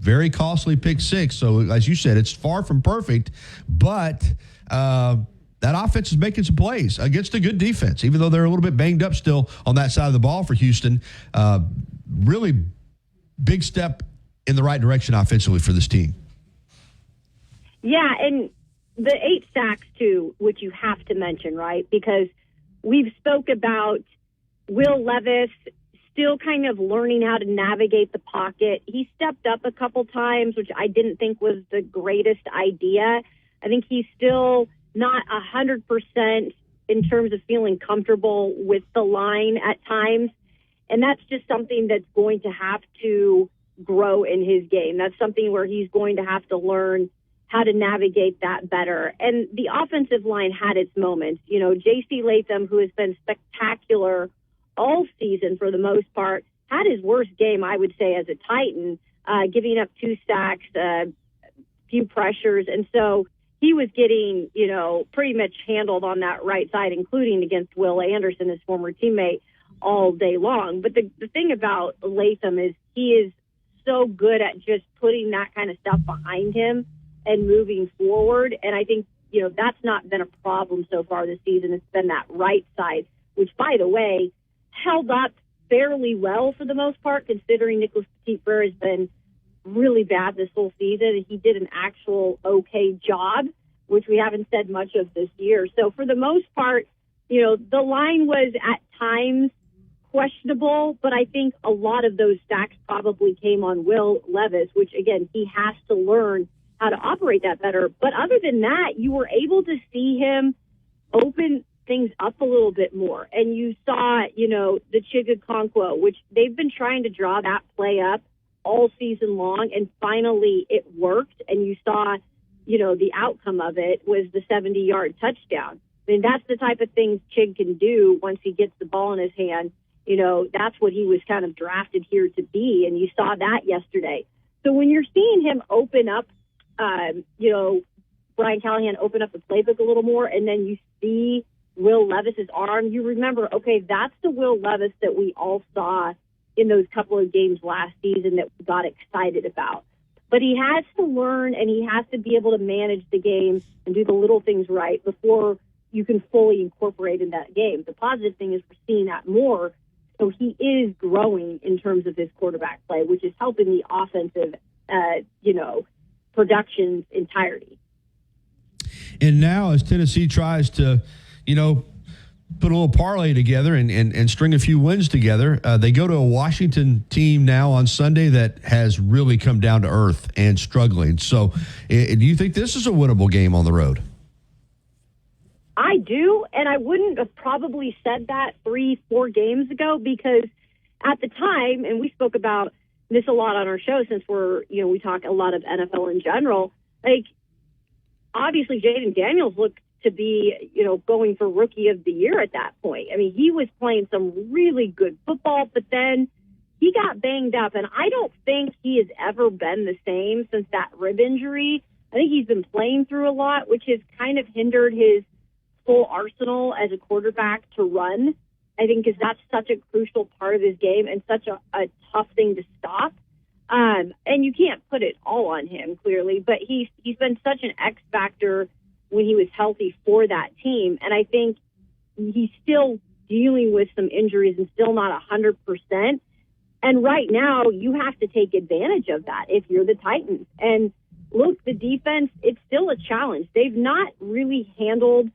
very costly pick six. So, as you said, it's far from perfect, but that offense is making some plays against a good defense, even though they're a little bit banged up still on that side of the ball for Houston. Really big step in the right direction offensively for this team. Yeah, and the 8 sacks, too, which you have to mention, right? Because we've spoke about Will Levis still kind of learning how to navigate the pocket. He stepped up a couple times, which I didn't think was the greatest idea. I think he's still not 100% in terms of feeling comfortable with the line at times. And that's just something that's going to have to grow in his game. That's something where he's going to have to learn how to navigate that better. And the offensive line had its moments. You know, J.C. Latham, who has been spectacular all season for the most part, had his worst game, I would say, as a Titan, giving up 2 sacks, a few pressures. And so he was getting, you know, pretty much handled on that right side, including against Will Anderson, his former teammate, all day long. But the thing about Latham is he is so good at just putting that kind of stuff behind him and moving forward. And I think, you know, that's not been a problem so far this season. It's been that right side, which, by the way, held up fairly well for the most part, considering Nicholas Petit-Frere has been really bad this whole season. He did an actual okay job, which we haven't said much of this year. So for the most part, you know, the line was at times questionable, but I think a lot of those sacks probably came on Will Levis, which, again, he has to learn how to operate that better. But other than that, you were able to see him open things up a little bit more. And you saw, you know, the Chigakonkwo, which they've been trying to draw that play up all season long, and finally it worked. And you saw, you know, the outcome of it was the 70-yard touchdown. I mean, that's the type of things Chig can do once he gets the ball in his hand. You know, that's what he was kind of drafted here to be, and you saw that yesterday. So when you're seeing him open up, you know, Brian Callahan open up the playbook a little more, and then you see Will Levis's arm, you remember, okay, that's the Will Levis that we all saw in those couple of games last season that we got excited about. But he has to learn, and he has to be able to manage the game and do the little things right before you can fully incorporate in that game. The positive thing is we're seeing that more. So he is growing in terms of his quarterback play, which is helping the offensive, you know, production's entirety. And now as Tennessee tries to, you know, put a little parlay together and string a few wins together, they go to a Washington team now on Sunday that has really come down to earth and struggling. So do you think this is a winnable game on the road? I do, and I wouldn't have probably said that 3-4 games ago, because at the time, and we spoke about this a lot on our show since we talk a lot of NFL in general, like, obviously Jaden Daniels looked to be, you know, going for Rookie of the Year at that point. I mean, he was playing some really good football, but then he got banged up, and I don't think he has ever been the same since that rib injury. I think he's been playing through a lot, which has kind of hindered his full arsenal as a quarterback to run. I think because that's such a crucial part of his game and such a tough thing to stop. And you can't put it all on him, clearly, but he's been such an X factor when he was healthy for that team. And I think he's still dealing with some injuries and still not 100%. And right now you have to take advantage of that if you're the Titans. And look, the defense, it's still a challenge. They've not really handled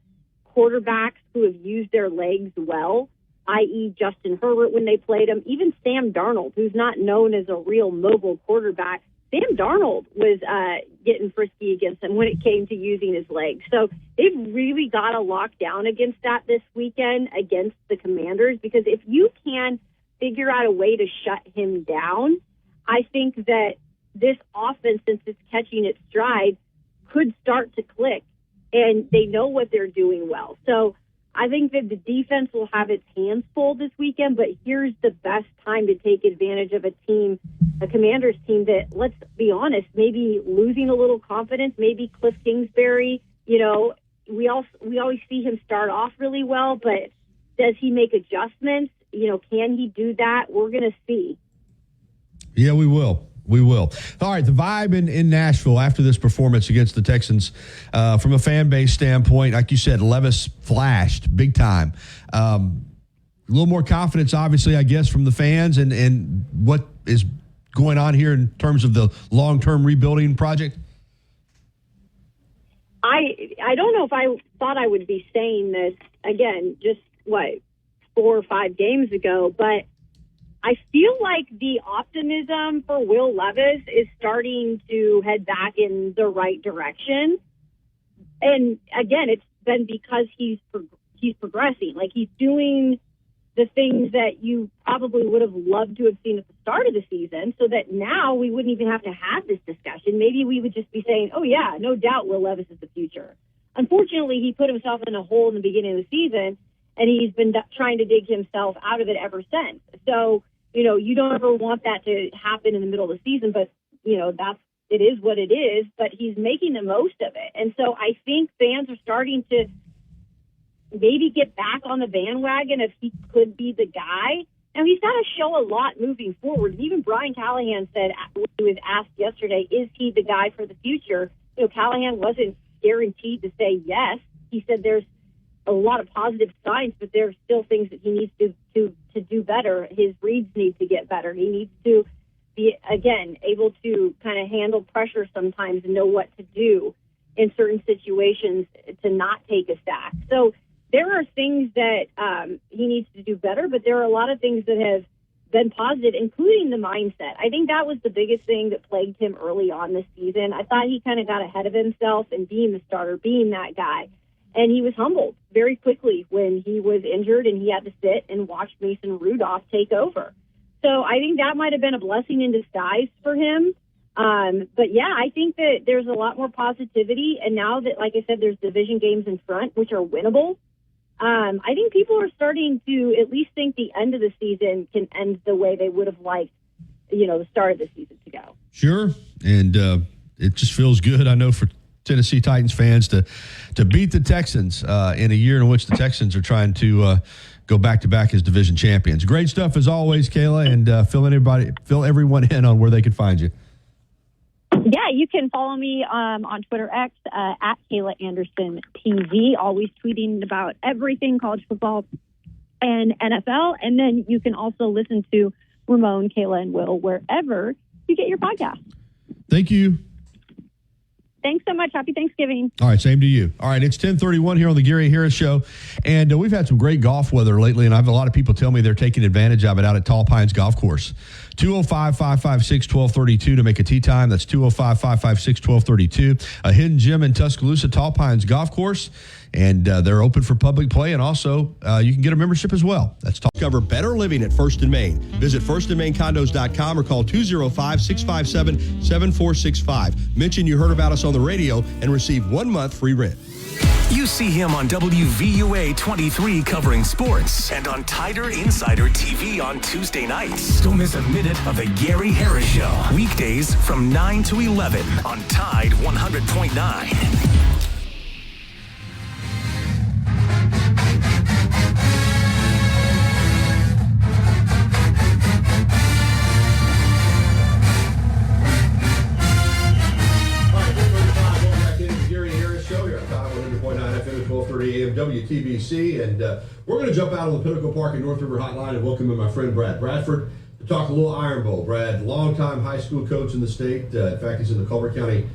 quarterbacks who have used their legs well, i.e. Justin Herbert when they played him, even Sam Darnold, who's not known as a real mobile quarterback. Sam Darnold was getting frisky against him when it came to using his legs. So they've really got to lock down against that this weekend against the Commanders, because if you can figure out a way to shut him down, I think that this offense, since it's catching its stride, could start to click, and they know what they're doing well. So I think that the defense will have its hands full this weekend, but here's the best time to take advantage of a Commanders team that, let's be honest, maybe losing a little confidence, maybe Cliff Kingsbury, you know, we always see him start off really well, but does he make adjustments? You know, can he do that? We're going to see. Yeah, we will. We will. All right, the vibe in Nashville after this performance against the Texans, from a fan base standpoint, like you said, Levis flashed big time. A little more confidence, obviously, I guess, from the fans and what is going on here in terms of the long-term rebuilding project. I don't know if I thought I would be saying this again, just 4 or 5 games ago, but I feel like the optimism for Will Levis is starting to head back in the right direction. And again, it's been because he's progressing. Like, he's doing the things that you probably would have loved to have seen at the start of the season, so that now we wouldn't even have to have this discussion. Maybe we would just be saying, oh yeah, no doubt Will Levis is the future. Unfortunately, he put himself in a hole in the beginning of the season, and he's been trying to dig himself out of it ever since. So, you don't ever want that to happen in the middle of the season, but, it is what it is, but he's making the most of it. And so I think fans are starting to maybe get back on the bandwagon if he could be the guy. Now, he's got to show a lot moving forward. Even Brian Callahan said, when he was asked yesterday, is he the guy for the future? Callahan wasn't guaranteed to say yes. He said there's a lot of positive signs, but there's still things that he needs to do better. His reads need to get better. He needs to be, again, able to kind of handle pressure sometimes and know what to do in certain situations to not take a sack. So there are things that he needs to do better, but there are a lot of things that have been positive, including the mindset. I think that was the biggest thing that plagued him early on this season. I thought he kind of got ahead of himself and being the starter, being that guy. And he was humbled very quickly when he was injured and he had to sit and watch Mason Rudolph take over. So I think that might have been a blessing in disguise for him. But yeah, I think that there's a lot more positivity. And now that, like I said, there's division games in front, which are winnable. I think people are starting to at least think the end of the season can end the way they would have liked, the start of the season to go. Sure. And it just feels good, I know, for Tennessee Titans fans to beat the Texans in a year in which the Texans are trying to go back-to-back as division champions. Great stuff as always, Kayla, and fill everyone in on where they can find you. Yeah, you can follow me on Twitter X at Kayla Anderson TV, always tweeting about everything college football and NFL. And then you can also listen to Ramon, Kayla, and Will wherever you get your podcast. Thank you. Thanks so much. Happy Thanksgiving. All right, same to you. All right, it's 10:31 here on the Gary Harris Show, and we've had some great golf weather lately, and I have a lot of people tell me they're taking advantage of it out at Tall Pines Golf Course. 205-556-1232 to make a tee time. That's 205-556-1232. A hidden gem in Tuscaloosa, Tall Pines Golf Course, and they're open for public play, and also you can get a membership as well. That's Tall. Discover better living at First and Main. Visit firstandmaincondos.com or call 205-657-7465. Mention you heard about us on the radio and receive 1 month free rent. You see him on WVUA 23 covering sports and on Tider Insider TV on Tuesday nights. Don't miss a minute of the Gary Harris Show. Weekdays from 9 to 11 on Tide 100.9. WTBC, and we're going to jump out on the Pinnacle Park and North River Hotline and welcome in my friend Brad Bradford to talk a little Iron Bowl. Brad, longtime high school coach in the state. In fact, he's in the Culver County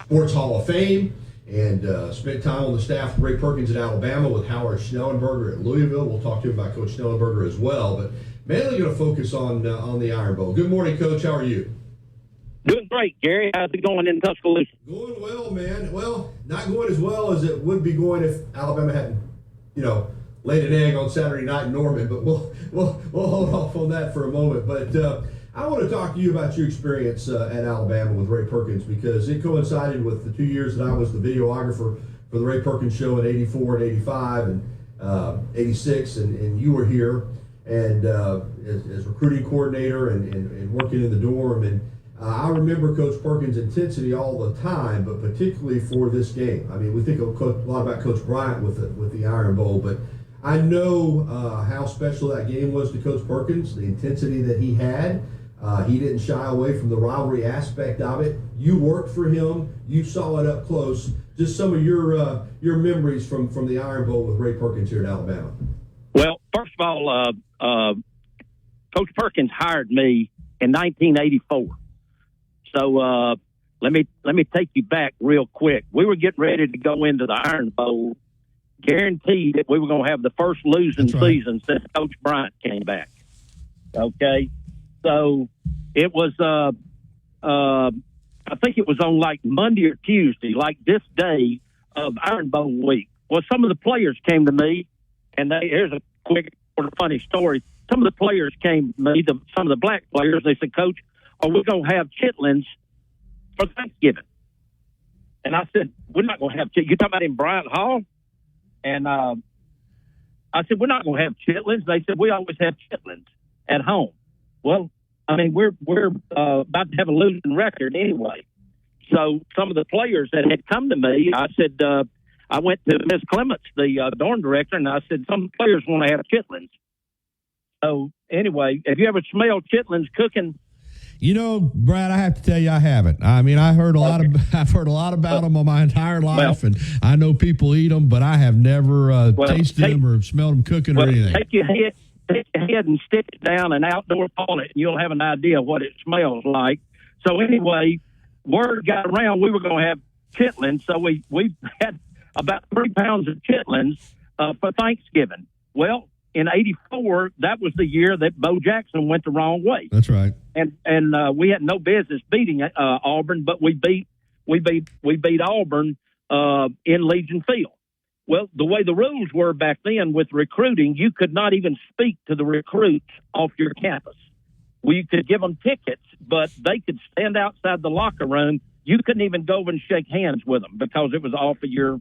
Sports Hall of Fame and spent time on the staff with Ray Perkins at Alabama with Howard Schnellenberger at Louisville. We'll talk to him about Coach Schnellenberger as well, but mainly going to focus on the Iron Bowl. Good morning, Coach. How are you? Doing great, Gary. How's it going in Tuscaloosa? Going well, man. Well, not going as well as it would be going if Alabama hadn't, laid an egg on Saturday night in Norman. But we'll hold off on that for a moment. But I want to talk to you about your experience at Alabama with Ray Perkins, because it coincided with the 2 years that I was the videographer for the Ray Perkins Show in '84 and '85 and '86, and you were here and as recruiting coordinator and working in the dorm. And I remember Coach Perkins' intensity all the time, but particularly for this game. I mean, we think a lot about Coach Bryant with the Iron Bowl, but I know how special that game was to Coach Perkins, the intensity that he had. He didn't shy away from the rivalry aspect of it. You worked for him. You saw it up close. Just some of your memories from the Iron Bowl with Ray Perkins here at Alabama. Well, first of all, Coach Perkins hired me in 1984. So let me take you back real quick. We were getting ready to go into the Iron Bowl, guaranteed that we were going to have the first losing season since Coach Bryant came back. Okay, so it was I think it was on like Monday or Tuesday, like this day of Iron Bowl week. Well, some of the players came to me, and here's a quick sort of funny story. Some of the players came to me, some of the black players. They said, "Coach, are we going to have chitlins for Thanksgiving?" And I said, "We're not going to have chitlins." You talking about in Bryant Hall? And I said, "We're not going to have chitlins." They said, "We always have chitlins at home." Well, I mean, we're about to have a losing record anyway. So some of the players that had come to me, I said, I went to Ms. Clements, the dorm director, and I said, some players want to have chitlins. So anyway, have you ever smelled chitlins cooking? You know, Brad, I have to tell you, I haven't. I mean, I've heard a lot about them all my entire life, and I know people eat them, but I have never tasted them or smelled them cooking or anything. Take your head and stick it down an outdoor toilet, and you'll have an idea what it smells like. So anyway, word got around we were going to have chitlins, so we had about 3 pounds of chitlins for Thanksgiving. Well, in '84, that was the year that Bo Jackson went the wrong way. That's right. And we had no business beating Auburn, but we beat Auburn in Legion Field. Well, the way the rules were back then with recruiting, you could not even speak to the recruits off your campus. Well, you could give them tickets, but they could stand outside the locker room. You couldn't even go over and shake hands with them because it was off your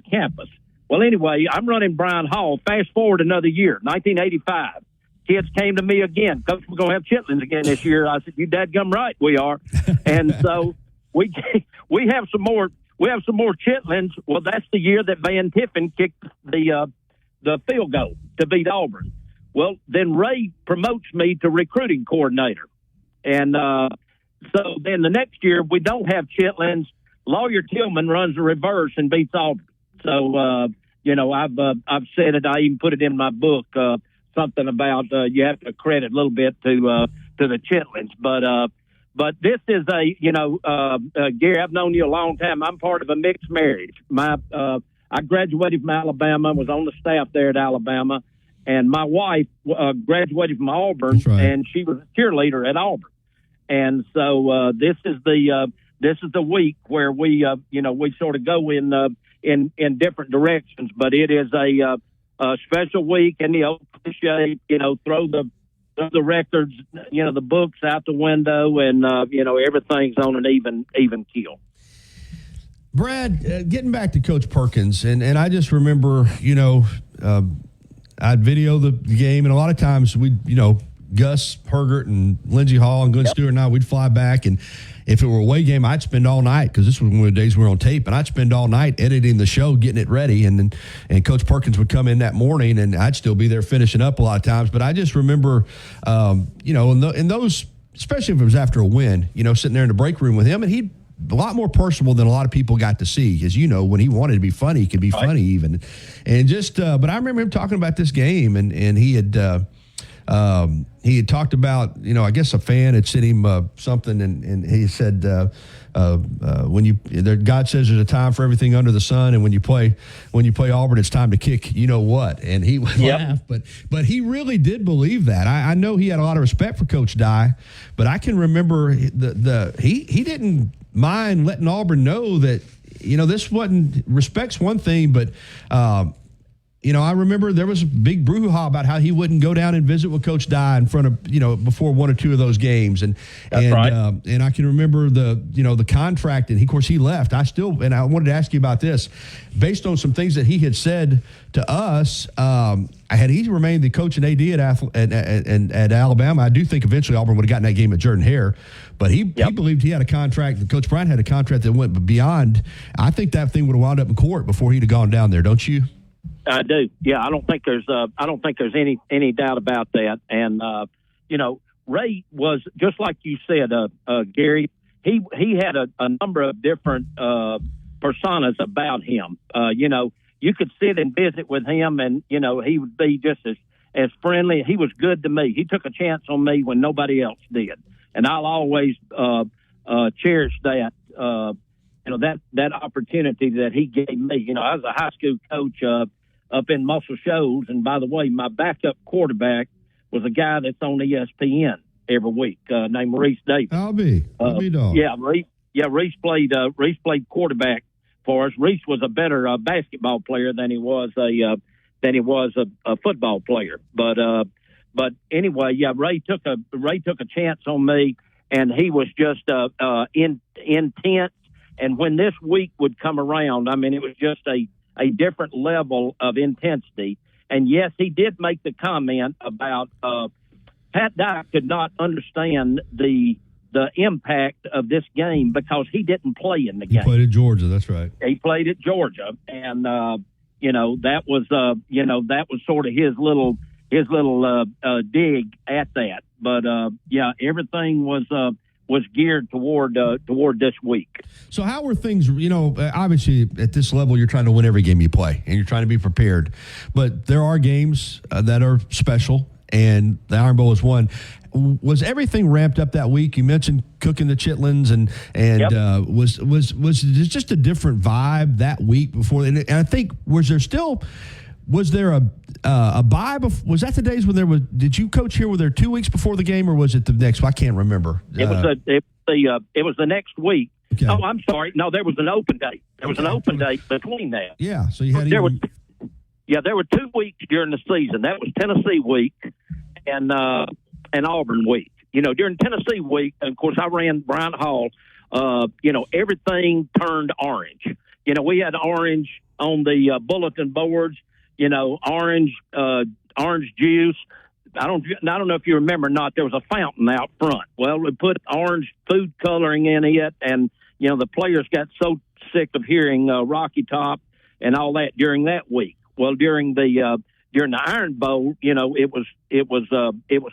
campus. Well, anyway, I'm running Bryan Hall. Fast forward another year, 1985. Kids came to me again. Coach, we're going to have chitlins again this year. I said, you dadgum right, we are. And so we have some more. We have some more chitlins. Well, that's the year that Van Tiffin kicked the field goal to beat Auburn. Well, then Ray promotes me to recruiting coordinator. And so then the next year we don't have chitlins. Lawyer Tillman runs the reverse and beats Auburn. So, I've said it. I even put it in my book, something about you have to credit a little bit to the chitlins. But this is Gary, I've known you a long time. I'm part of a mixed marriage. I graduated from Alabama, was on the staff there at Alabama, and my wife graduated from Auburn, and she was a cheerleader at Auburn. And so this is the week where we sort of go in different directions. But it is a special week, and the old cliche, throw the records, the books out the window, and everything's on an even keel. Brad, getting back to Coach Perkins, and I just remember, I'd video the game, and a lot of times Gus Hergert and Lindsey Hall and Glenn Stewart and I, we'd fly back, and if it were a away game, I'd spend all night, because this was one of the days we were on tape, and I'd spend all night editing the show, getting it ready, and Coach Perkins would come in that morning, and I'd still be there finishing up a lot of times. But I just remember, in those, especially if it was after a win, sitting there in the break room with him, and he'd a lot more personable than a lot of people got to see. As you know, when he wanted to be funny, he could be funny even. And just, but I remember him talking about this game, and he had talked about, I guess a fan had sent him something, and he said, God says there's a time for everything under the sun, and when you play Auburn, it's time to kick what. And he would laugh, but he really did believe that. I know he had a lot of respect for Coach Dye, but I can remember he didn't mind letting Auburn know that this wasn't, respect's one thing, but I remember there was a big brouhaha about how he wouldn't go down and visit with Coach Dye in front of, before one or two of those games. And I can remember the contract, and of course he left. I wanted to ask you about this. Based on some things that he had said to us, had he remained the coach and AD at Alabama, I do think eventually Auburn would have gotten that game at Jordan Hare. But he believed he had a contract, Coach Bryant had a contract that went beyond. I think that thing would have wound up in court before he'd have gone down there, don't you? I do. Yeah, I don't think there's any doubt about that. And Ray was just like you said, Gary. He had a number of different personas about him. You could sit and visit with him, and he would be just as friendly. He was good to me. He took a chance on me when nobody else did, and I'll always cherish that. That opportunity that he gave me. I was a high school coach up in Muscle Shoals, and by the way, my backup quarterback was a guy that's on ESPN every week named Reese Davis. I'll be dog. Reese played quarterback for us. Reese was a better basketball player than he was a football player. But anyway, Ray took a chance on me, and he was just intense. And when this week would come around, I mean, it was just a different level of intensity. And yes, he did make the comment about Pat Dye could not understand the impact of this game because he didn't play in the game. He played at Georgia. That's right. He played at Georgia, and that was sort of his little dig at that. But everything was geared toward this week. So how were things, obviously at this level you're trying to win every game you play and you're trying to be prepared. But there are games that are special, and the Iron Bowl is one. Was everything ramped up that week? You mentioned cooking the chitlins and yep. Was it just a different vibe that week before? And I think was there a bye? Was that the days when there was? Did you coach here? Were there 2 weeks before the game, or was it the next? I can't remember. It was the next week. Okay. Oh, I'm sorry. No, there was an open date. There was an open date between that. Yeah. So you had there were 2 weeks during the season. That was Tennessee week and Auburn week. During Tennessee week, of course, I ran Bryant Hall. Everything turned orange. We had orange on the bulletin boards. Orange juice. I don't know if you remember or not. There was a fountain out front. Well, we put orange food coloring in it, and the players got so sick of hearing Rocky Top and all that during that week. Well, during the Iron Bowl, it was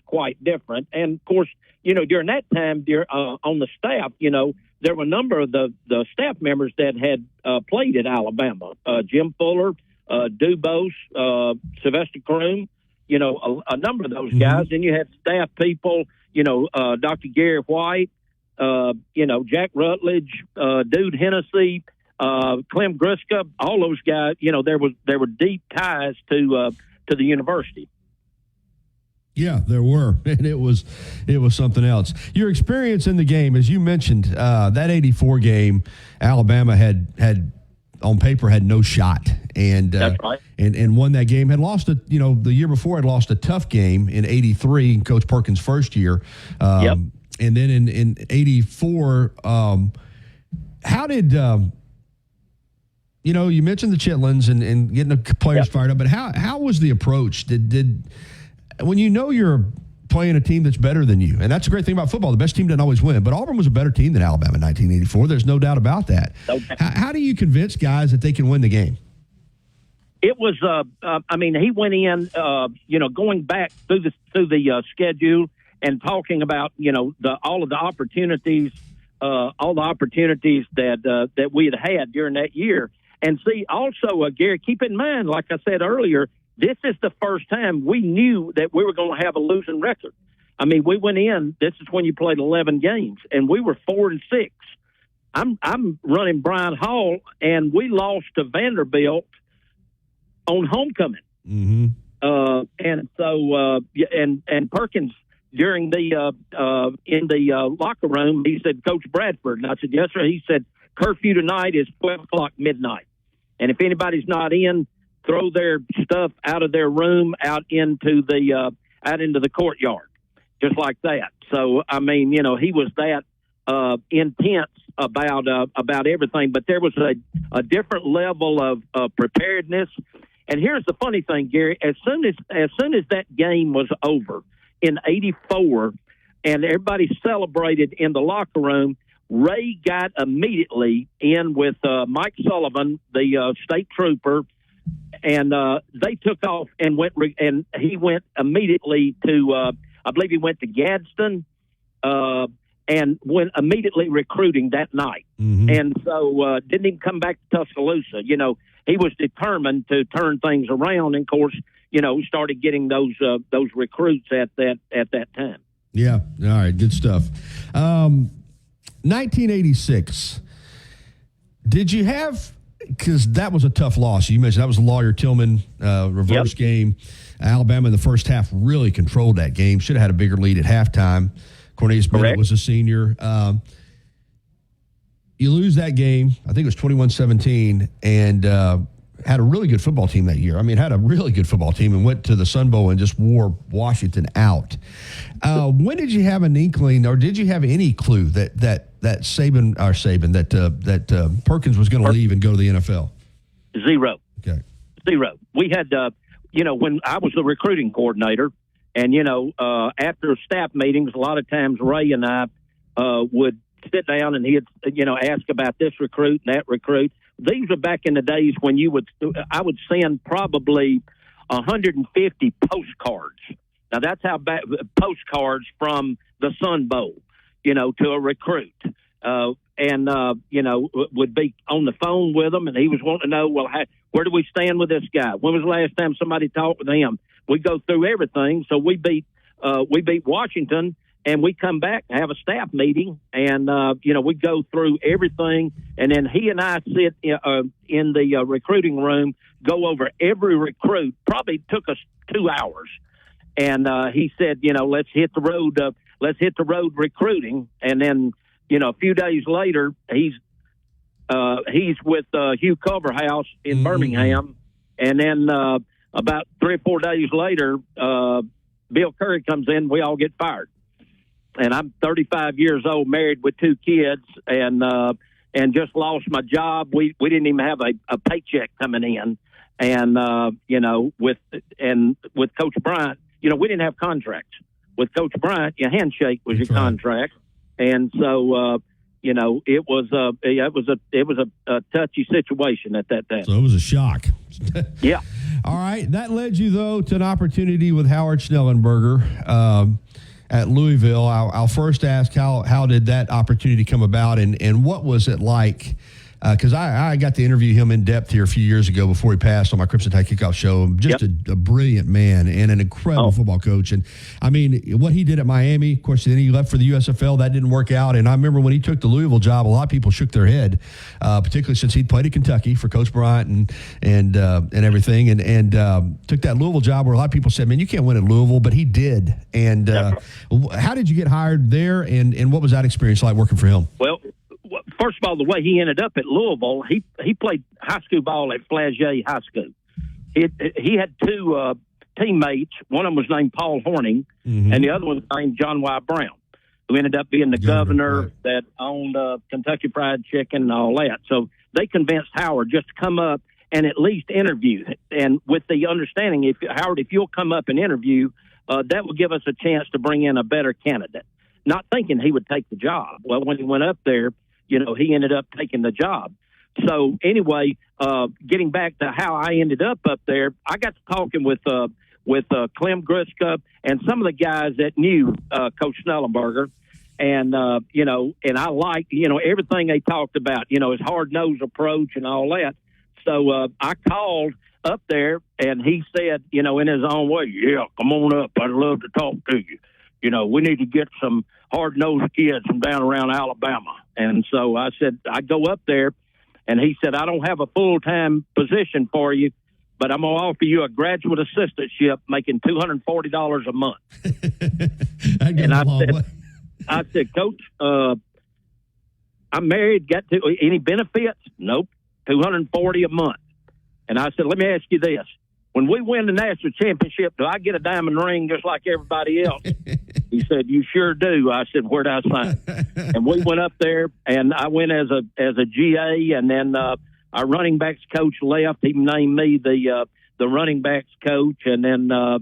quite different. And of course, during that time, on the staff, there were a number of the staff members that had played at Alabama. Jim Fuller, Dubose, Sylvester Croom, a number of those guys. And you had staff people, Dr. Gary White, Jack Rutledge, Dude Hennessy, Clem Griska, all those guys. There were deep ties to the university. Yeah, there were, and it was something else. Your experience in the game, as you mentioned, that '84 game, Alabama had on paper had no shot, and that's right. and won that game. Had lost the year before had lost a tough game in '83 in Coach Perkins' first year. Yep. And then in '84, how did you mentioned the chitlins and getting the players fired up, but how was the approach? Did when you're playing a team that's better than you, and that's a great thing about football. The best team doesn't always win, but Auburn was a better team than Alabama in 1984. There's no doubt about that. Okay. How do you convince guys that they can win the game? It was, he went in, going back through the schedule and talking about, all the opportunities that we had during that year. And see, also, Gary, keep in mind, like I said earlier, this is the first time we knew that we were going to have a losing record. I mean, we went in, this is when you played 11 games, and we were 4-6. I'm running Bryant Hall, and we lost to Vanderbilt on homecoming. Mm-hmm. And so, and Perkins, during in the locker room, he said, Coach Bradford. And I said, yes, sir. He said, curfew tonight is 12 o'clock midnight. And if anybody's not in, throw their stuff out of their room out into the courtyard, just like that. So, I mean, he was that intense about everything, but there was a different level of preparedness. And here's the funny thing, Gary, as soon as that game was over in '84 and everybody celebrated in the locker room, Ray got immediately in with Mike Sullivan, the state trooper, and they took off and he went immediately to I believe he went to Gadsden, and went immediately recruiting that night. Mm-hmm. And so didn't even come back to Tuscaloosa. You know, he was determined to turn things around, and of course, you know, started getting those recruits at that time. Yeah. All right. Good stuff. 1986. Did you have, because that was a tough loss. You mentioned that was a Lawyer Tillman reverse game. Alabama in the first half really controlled that game. Should have had a bigger lead at halftime. Cornelius Bennett was a senior. You lose that game. I think it was 21-17, and had a really good football team that year. I mean, had a really good football team and went to the Sun Bowl and just wore Washington out. When did you have an inkling, or did you have any clue that Perkins was going to leave and go to the NFL? Zero. Okay. Zero. We had, when I was the recruiting coordinator, and, after staff meetings, a lot of times Ray and I would sit down and he'd, ask about this recruit and that recruit. These are back in the days when I would send probably 150 postcards. Now, that's how postcards from the Sun Bowl, to a recruit. Would be on the phone with him, and he was wanting to know, well, where do we stand with this guy? When was the last time somebody talked with him? We go through everything. So we beat Washington, and we come back and have a staff meeting, and we go through everything, and then he and I sit in the recruiting room, go over every recruit. Probably took us 2 hours, and he said, let's hit the road. Let's hit the road recruiting, and then a few days later, he's with Hugh Culverhouse in Birmingham, and then about 3 or 4 days later, Bill Curry comes in. We all get fired, and I'm 35 years old, married with 2 kids, and just lost my job. We didn't even have a paycheck coming in, and with Coach Bryant, we didn't have contracts. With Coach Bryant, your handshake was your contract. And so, it was a touchy situation at that time. So it was a shock. Yeah. All right. That led you, though, to an opportunity with Howard Schnellenberger at Louisville. I'll first ask how did that opportunity come about, and what was it like? Because I got to interview him in depth here a few years ago before he passed on my Crimson Tide Kickoff show. Just a brilliant man and an incredible football coach. And, I mean, what he did at Miami, of course, then he left for the USFL. That didn't work out. And I remember when he took the Louisville job, a lot of people shook their head, particularly since he'd played at Kentucky for Coach Bryant and everything. And took that Louisville job where a lot of people said, man, you can't win at Louisville. But he did. And how did you get hired there, and what was that experience like working for him? Well, first of all, the way he ended up at Louisville, he played high school ball at Flagey High School. He had 2 teammates. One of them was named Paul Horning, and the other one was named John Y. Brown, who ended up being the governor that owned Kentucky Fried Chicken and all that. So they convinced Howard just to come up and at least interview, and with the understanding, if you'll come up and interview, that would give us a chance to bring in a better candidate. Not thinking he would take the job. Well, when he went up there, he ended up taking the job. So anyway, getting back to how I ended up there, I got to talking with Clem Gruska and some of the guys that knew Coach Schnellenberger, and and I liked everything they talked about, his hard-nosed approach and all that. So I called up there, and he said, in his own way, yeah, come on up. I'd love to talk to you. We need to get some hard-nosed kids from down around Alabama. And so I said, I'd go up there, and he said, I don't have a full-time position for you, but I'm going to offer you a graduate assistantship making $240 a month. And I said, Coach, I'm married, got any benefits? Nope, $240 a month. And I said, let me ask you this. When we win the national championship, do I get a diamond ring just like everybody else? He said, you sure do. I said, where'd I sign? And we went up there, and I went as a GA, and then our running backs coach left. He named me the running backs coach, and then I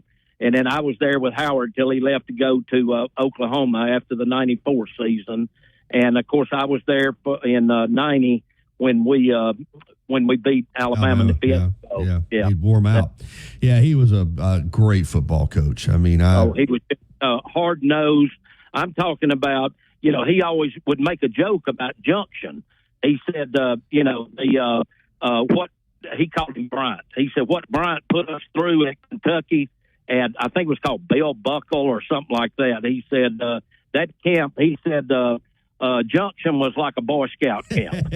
was there with Howard till he left to go to Oklahoma after the '94 season. And of course, I was there in '90 when we beat Alabama in the fifth. He wore him out. Yeah, he was a great football coach. I mean, he was hard-nosed. I'm talking about, he always would make a joke about Junction. He said, what he called him Bryant. He said, what Bryant put us through at Kentucky, and I think it was called Bell Buckle or something like that. He said, that camp, he said, Junction was like a Boy Scout camp.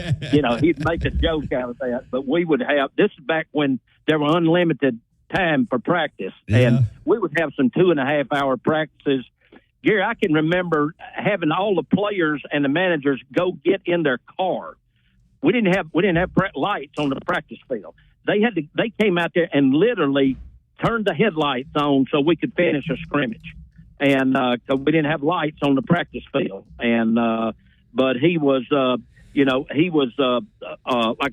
He'd make a joke out of that. But we would have, this is back when there were unlimited time for practice, and we would have some 2.5-hour practices. Gary, I can remember having all the players and the managers go get in their car. We didn't have lights on the practice field. They came out there and literally turned the headlights on so we could finish a scrimmage. And we didn't have lights on the practice field. And but he was, like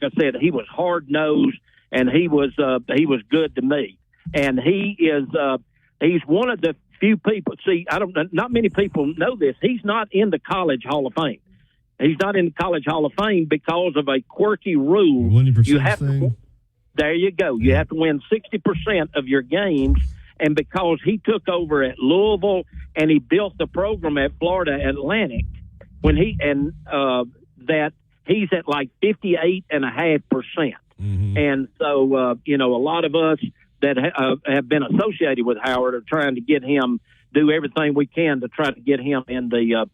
I said, he was hard nosed, and he was good to me. And he's one of the few people. See, not many people know this. He's not in the College Hall of Fame. He's not in the College Hall of Fame because of a quirky rule. You have to. There you go. You have to win 60% of your games. And because he took over at Louisville and he built the program at Florida Atlantic, that he's at like 58.5%. And so, a lot of us that have been associated with Howard are trying to get him, do everything we can to try to get him in the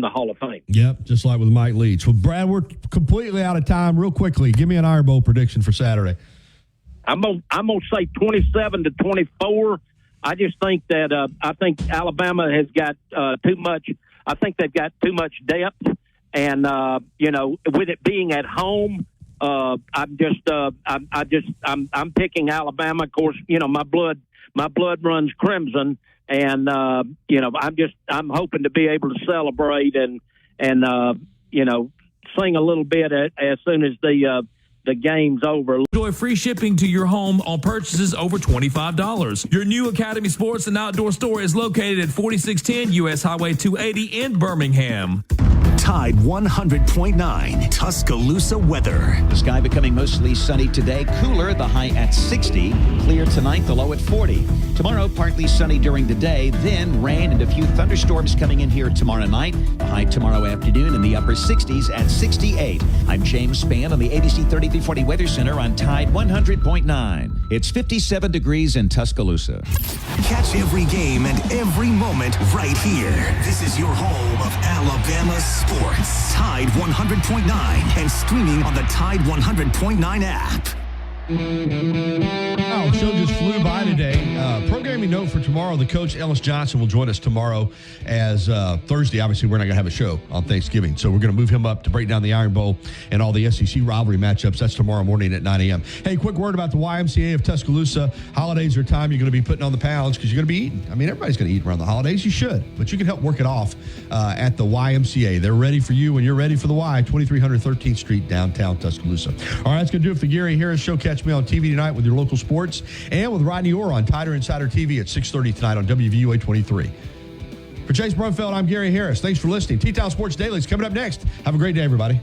Hall of Fame. Yep, just like with Mike Leach. Well, Brad, we're completely out of time. Real quickly, give me an Iron Bowl prediction for Saturday. I'm gonna say 27-24. I just think that I think Alabama has got too much. I think they've got too much depth, and with it being at home, I'm picking Alabama. Of course, my blood runs crimson, and I'm hoping to be able to celebrate and sing a little bit as soon as the game's over. Enjoy free shipping to your home on purchases over $25. Your new Academy Sports and Outdoor store is located at 4610 U.S. Highway 280 in Birmingham. Tide 100.9 Tuscaloosa weather. The sky becoming mostly sunny today, cooler, the high at 60. Clear tonight, the low at 40. Tomorrow, partly sunny during the day, then rain and a few thunderstorms coming in here tomorrow night. The high tomorrow afternoon in the upper 60s at 68. I'm James Spann on the ABC 3340 Weather Center on Tide 100.9. It's 57 degrees in Tuscaloosa. Catch every game and every moment right here. This is your home of Alabama sports. Tide 100.9 and streaming on the Tide 100.9 app. Oh, the show just flew by today. Programming note for tomorrow, the coach Ellis Johnson will join us tomorrow as Thursday. Obviously, we're not going to have a show on Thanksgiving, so we're going to move him up to break down the Iron Bowl and all the SEC rivalry matchups. That's tomorrow morning at 9 a.m. Hey, quick word about the YMCA of Tuscaloosa. Holidays are time you're going to be putting on the pounds because you're going to be eating. I mean, everybody's going to eat around the holidays. You should, but you can help work it off at the YMCA. They're ready for you when you're ready for the Y, 2300 13th Street, downtown Tuscaloosa. All right, that's going to do it for the Gary Harris Show. Catch me on TV tonight with your local sports and with Rodney Orr on Tider Insider TV at 6:30 tonight on WVUA 23. For Chase Brumfeld, I'm Gary Harris. Thanks for listening. T-Town Sports Daily is coming up next. Have a great day, everybody.